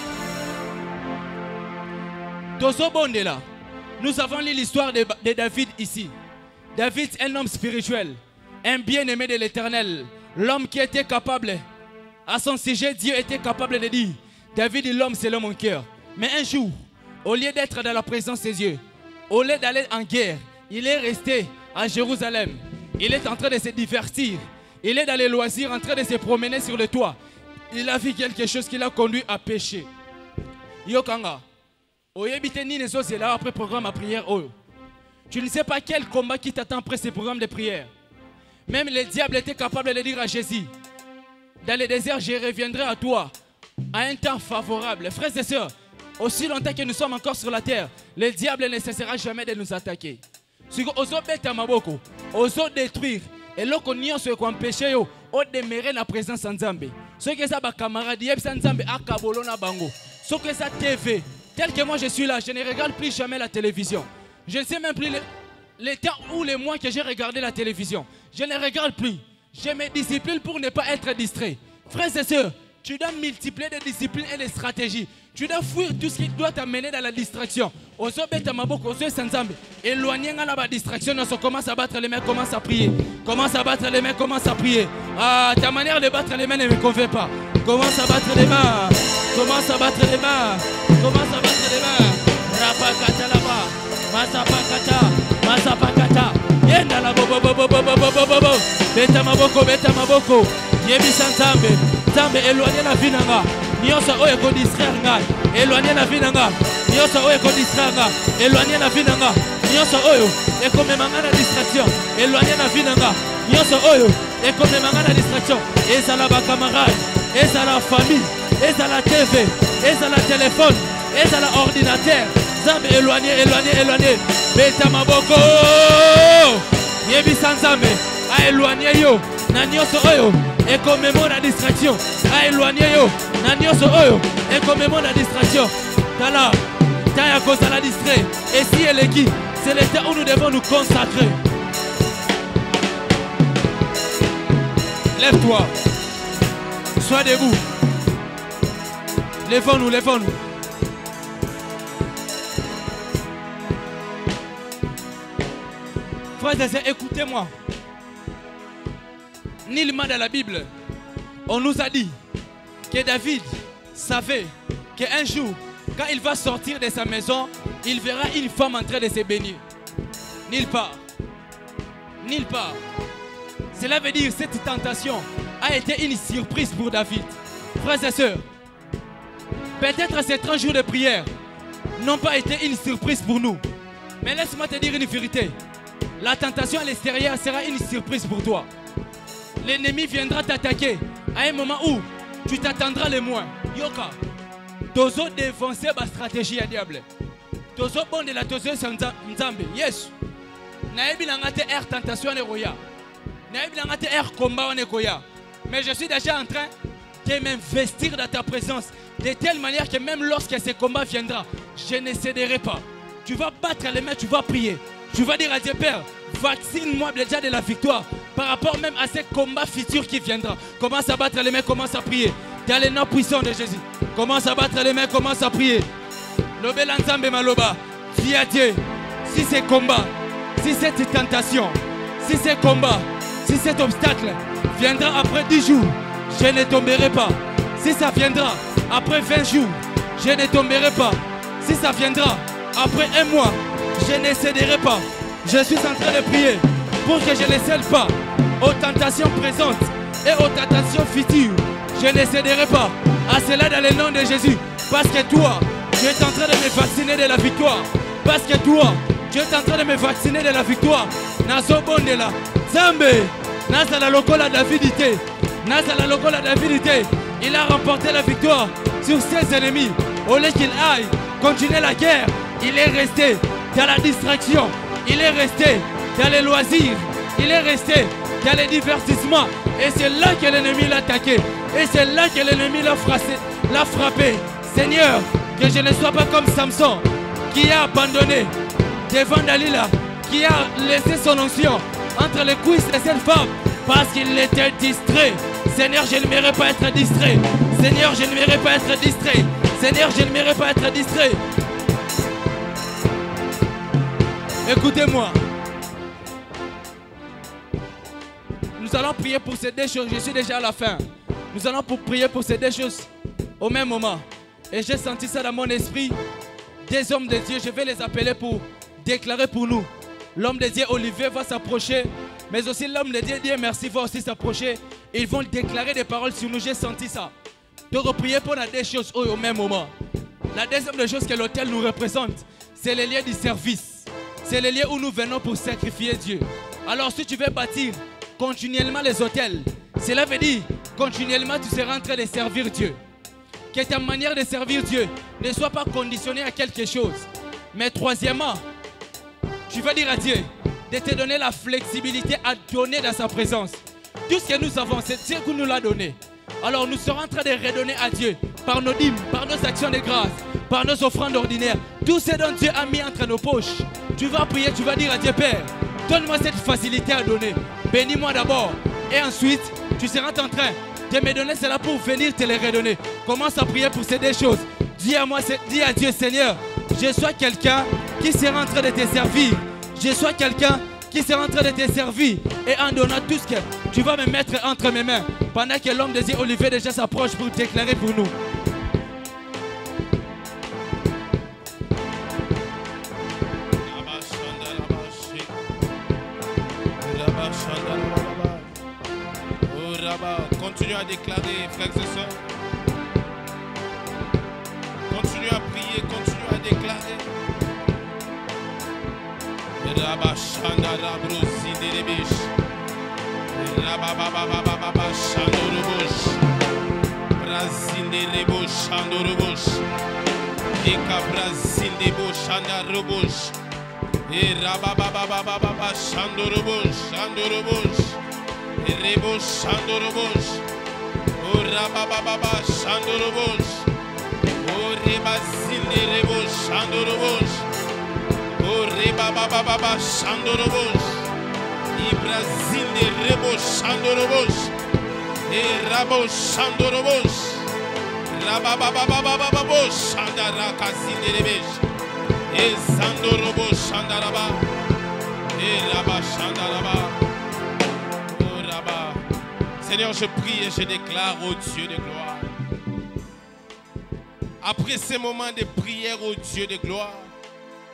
Tozo bondela. Nous avons lu l'histoire de David ici. David, un homme spirituel, un bien-aimé de l'Éternel, l'homme qui était capable, à son sujet, Dieu était capable de dire, David, l'homme selon mon cœur. Mais un jour, au lieu d'être dans la présence de Dieu, au lieu d'aller en guerre, il est resté à Jérusalem. Il est en train de se divertir. Il est dans les loisirs, en train de se promener sur le toit. Il a vu quelque chose qui l'a conduit à pécher. Yokanga. Après programme à prière. Tu ne sais pas quel combat qui t'attend après ce programme de prière. Même le diable était capable de dire à Jésus, dans le désert, je reviendrai à toi à un temps favorable. Frères et sœurs, aussi longtemps que nous sommes encore sur la terre, le diable ne cessera jamais de nous attaquer. Si vous osez détruire, et là qu'on y a ce qu'on péché, on demeurer la présence en Zambé. Ce que ça, camarade, en Zambé, à Kabolona Bango. Ce que ça, TV, tel que moi je suis là, je ne regarde plus jamais la télévision. Je ne sais même plus les temps ou les mois que j'ai regardé la télévision. Je ne regarde plus. Je me discipline pour ne pas être distrait. Frères et sœurs, tu dois multiplier des disciplines et des stratégies. Tu dois fuir tout ce qui doit t'amener dans la distraction. Éloigner la distraction, on commence à battre les mains, commence à prier. Commence à battre les mains, commence à prier. Ah, ta manière de battre les mains ne me convient pas. Commence à battre les mains. Commence à battre les mains. Commence à battre les mains. Rapakata là-bas. Masapakata. Masapakata. Yenda la bobo bobo bobo bobo bobo. Beta maboko, beta maboko. Yebi santambe. Tambe éloigner la vie nanga. Nyosa oye ko distraire nga. Éloigner la vie nanga. Nyosa oye ko distraire nga. Éloigner la vie nanga. Nyosa oyo e ko memanga na distraction. Éloigner la vie nanga. Nyosa oyo e ko memanga na distraction. Ezala ba camarade, ezala famille, ezala TV, ezala téléphone, ezala ordinateur. Zambe éloigner, éloigner, éloigner. Beta maboko. Yebi sanzambe. A éloigner yo. Na nyoso oyo et comme la distraction a éloigné yo na nyoso oyo et comme la distraction tala taya cause la distrait et si elle est qui c'est le temps où nous devons nous consacrer. Lève-toi, sois debout, lèvons-nous, lèvons-nous. Frères et sœurs, écoutez-moi. Nullement dans la Bible, on nous a dit que David savait qu'un jour, quand il va sortir de sa maison, il verra une femme en train de se bénir. Nulle part. Nulle part. Cela veut dire que cette tentation a été une surprise pour David. Frères et sœurs, peut-être ces 30 jours de prière n'ont pas été une surprise pour nous. Mais laisse-moi te dire une vérité. La tentation à l'extérieur sera une surprise pour toi. L'ennemi viendra t'attaquer à un moment où tu t'attendras le moins. Yoka, tozo défoncer ma stratégie à diable. Tozo bon de la tozo nzambe. Yes. tentation combat. Mais je suis déjà en train de m'investir dans ta présence de telle manière que même lorsque ce combat viendra, je ne céderai pas. Tu vas battre les mains, tu vas prier. Tu vas dire à Dieu, Père, vaccine-moi déjà de la victoire par rapport même à ce combat futur qui viendra. Commence à battre les mains, commence à prier. Dans le nom puissant de Jésus. Commence à battre les mains, commence à prier. Lobelanzambe maloba. Dis à Dieu, si ces combats, si cette tentation, si ces combats, si cet obstacle viendra après 10 jours, je ne tomberai pas. Si ça viendra après 20 jours, je ne tomberai pas. Si ça viendra après 1 mois, je ne céderai pas. Je suis en train de prier pour que je ne cède pas aux tentations présentes et aux tentations futures. Je ne céderai pas à cela dans le nom de Jésus. Parce que toi, tu es en train de me vacciner de la victoire. Parce que toi, tu es en train de me vacciner de la victoire. Nazobondela, Zambé, Nazala Lokola Davidité, Nazala Lokola Davidité. Il a remporté la victoire sur ses ennemis. Au lieu qu'il aille continuer la guerre, il est resté dans la distraction. Il est resté dans les loisirs. Il est resté dans les divertissements. Et c'est là que l'ennemi l'a attaqué. Et c'est là que l'ennemi l'a frappé. Seigneur, que je ne sois pas comme Samson, qui a abandonné devant Dalila, qui a laissé son onction entre les cuisses de cette femme parce qu'il était distrait. Seigneur, je ne mérite pas être distrait. Seigneur, je ne mérite pas être distrait. Seigneur, je ne mérite pas être distrait. Écoutez-moi. Nous allons prier pour ces 2 choses. Je suis déjà à la fin. Nous allons prier pour ces 2 choses au même moment. Et j'ai senti ça dans mon esprit. Des hommes de Dieu, je vais les appeler pour déclarer pour nous. L'homme de Dieu Olivier va s'approcher. Mais aussi l'homme de Dieu merci va aussi s'approcher. Ils vont déclarer des paroles sur nous. J'ai senti ça. Donc prier pour la 2 choses au même moment. La deuxième des choses que l'autel nous représente, c'est le lieu du service. C'est le lieu où nous venons pour sacrifier Dieu. Alors si tu veux bâtir continuellement les autels, cela veut dire continuellement tu seras en train de servir Dieu. Que ta manière de servir Dieu ne soit pas conditionnée à quelque chose. Mais troisièmement, tu vas dire à Dieu de te donner la flexibilité à donner dans sa présence. Tout ce que nous avons, c'est Dieu qui nous l'a donné. Alors nous serons en train de redonner à Dieu par nos dîmes, par nos actions de grâce, par nos offrandes ordinaires. Tout ce dont Dieu a mis entre nos poches. Tu vas prier, tu vas dire à Dieu, Père, donne-moi cette facilité à donner. Bénis-moi d'abord. Et ensuite, tu seras en train de me donner cela pour venir te les redonner. Commence à prier pour ces 2 choses. Dis à Dieu, Seigneur, je sois quelqu'un qui sera en train de te servir. Je sois quelqu'un qui sera en train de te servir. Et en donnant tout ce que tu vas me mettre entre mes mains. Pendant que l'homme de Dieu Olivier déjà s'approche pour déclarer pour nous. Continue à déclarer, frères et sœurs. Continue à prier, continue à déclarer. Rebo Shandorobosh, O Rabababa Shandorobosh, O Rebazinde Rebo Shandorobosh, O Rebababa Shandorobosh, Ibrazinde Rebo Shandorobosh, E Rabo Shandorobosh, Rabababa Shandaraka Zinderebesh, E Sandorobo Shandaraba, E Raba Shandaraba. Seigneur, je prie et je déclare au Dieu de gloire. Après ces moments de prière au Dieu de gloire,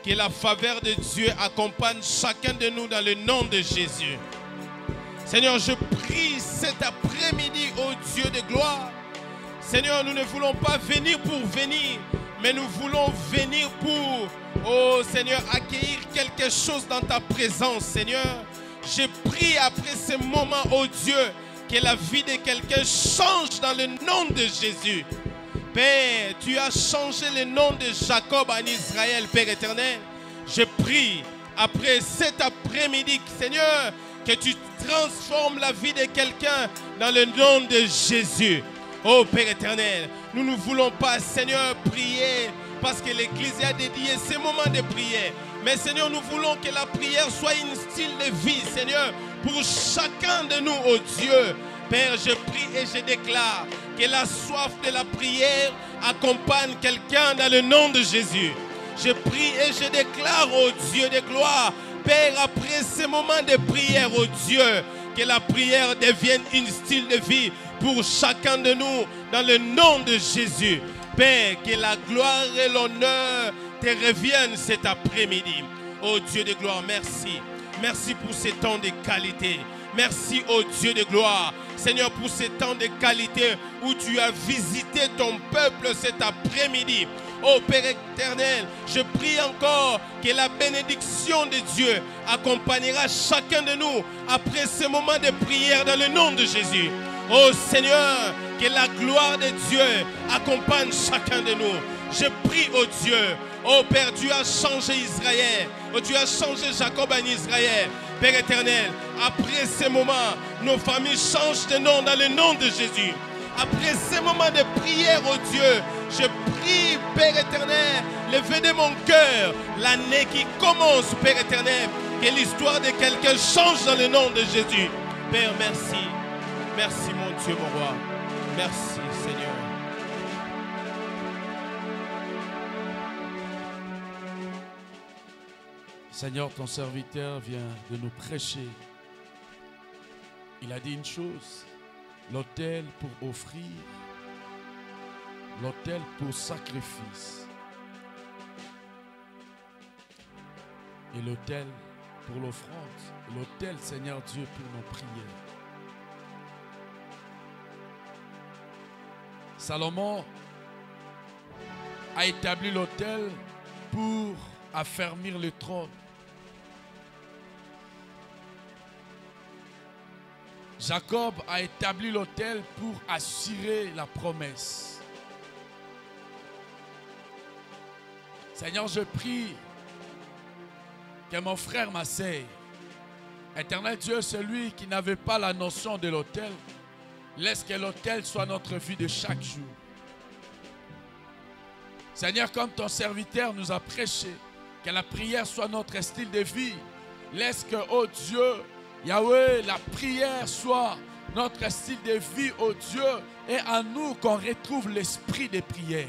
que la faveur de Dieu accompagne chacun de nous dans le nom de Jésus. Seigneur, je prie cet après-midi au Dieu de gloire. Seigneur, nous ne voulons pas venir pour venir, mais nous voulons venir pour, oh Seigneur, accueillir quelque chose dans ta présence, Seigneur. Je prie après ce moment, oh Dieu, que la vie de quelqu'un change dans le nom de Jésus. Père, tu as changé le nom de Jacob en Israël, Père éternel. Je prie après cet après-midi, Seigneur, que tu transformes la vie de quelqu'un dans le nom de Jésus. Oh Père éternel, nous ne voulons pas, Seigneur, prier parce que l'Église a dédié ces moments de prière. Mais Seigneur, nous voulons que la prière soit un style de vie, Seigneur, pour chacun de nous, oh Dieu. Père, je prie et je déclare que la soif de la prière accompagne quelqu'un dans le nom de Jésus. Je prie et je déclare, oh Dieu de gloire, Père, après ces moments de prière, oh Dieu, que la prière devienne un style de vie pour chacun de nous dans le nom de Jésus. Père, que la gloire et l'honneur te reviennent cet après-midi. Oh Dieu de gloire, merci. Merci pour ces temps de qualité. Merci, oh Dieu de gloire, Seigneur, pour ces temps de qualité où tu as visité ton peuple cet après-midi. Oh Père éternel, je prie encore que la bénédiction de Dieu accompagnera chacun de nous après ce moment de prière dans le nom de Jésus. Oh Seigneur, que la gloire de Dieu accompagne chacun de nous. Je prie, oh Dieu, oh Père, tu as changé Israël. Oh, tu as changé Jacob en Israël. Père éternel, après ces moments, nos familles changent de nom dans le nom de Jésus. Après ces moments de prière, oh Dieu, je prie, Père éternel, levez de mon cœur l'année qui commence, Père éternel, que l'histoire de quelqu'un change dans le nom de Jésus. Père, merci. Merci, mon Dieu, mon roi. Merci, Seigneur. Seigneur, ton serviteur vient de nous prêcher. Il a dit une chose, l'autel pour offrir, l'autel pour sacrifice et l'autel pour l'offrande, l'autel, Seigneur Dieu, pour nos prières. Salomon a établi l'autel pour affermir le trône. Jacob a établi l'autel pour assurer la promesse. Seigneur, je prie que mon frère, ma sœur, éternel Dieu, celui qui n'avait pas la notion de l'autel, laisse que l'autel soit notre vie de chaque jour. Seigneur, comme ton serviteur nous a prêché, que la prière soit notre style de vie. Laisse que, oh Dieu, Yahweh, la prière soit notre style de vie, oh Dieu, et à nous qu'on retrouve l'esprit de prière.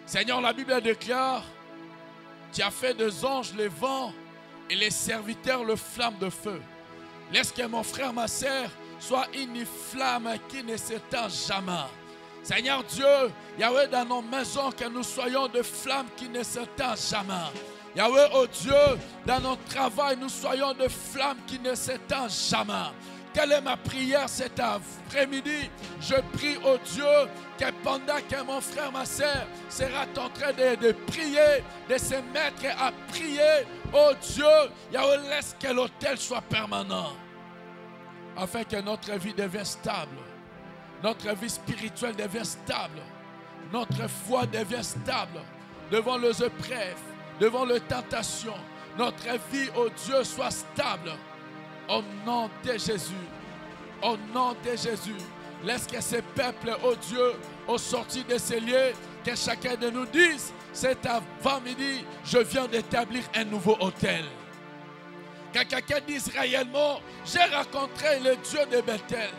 Seigneur, la Bible déclare, tu as fait des anges le vent et les serviteurs le flamme de feu. Laisse que mon frère, ma sœur, soit une flamme qui ne s'éteint jamais. Seigneur Dieu, Yahweh, dans nos maisons, que nous soyons de flammes qui ne s'éteignent jamais. Yahweh, oh Dieu, dans notre travail, nous soyons de flammes qui ne s'éteignent jamais. Quelle est ma prière cet après-midi? Je prie, oh Dieu, que pendant que mon frère, ma soeur sera en train de prier, de se mettre à prier, oh Dieu, Yahweh, laisse que l'autel soit permanent, afin que notre vie devienne stable. Notre vie spirituelle devient stable. Notre foi devient stable devant les épreuves, devant les tentations. Notre vie, oh Dieu, soit stable. Au nom de Jésus. Au nom de Jésus. Laisse que ces peuples, oh Dieu, au sorti de ces lieux, que chacun de nous dise, cet avant-midi, je viens d'établir un nouveau autel. Que quelqu'un dise réellement, j'ai rencontré le Dieu de Bethel.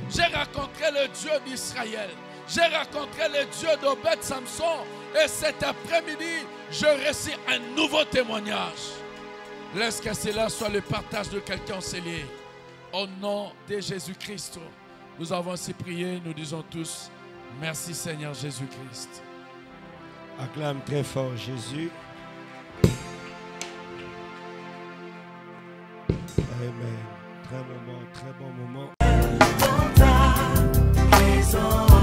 J'ai rencontré le Dieu d'Israël. J'ai rencontré le Dieu d'Obed Samson. Et cet après-midi, je reçois un nouveau témoignage. Laisse que cela soit le partage de quelqu'un scellé. Au nom de Jésus-Christ, nous avons ainsi prié. Nous disons tous, merci Seigneur Jésus-Christ. Acclame très fort Jésus. Amen. Très bon moment. Maison.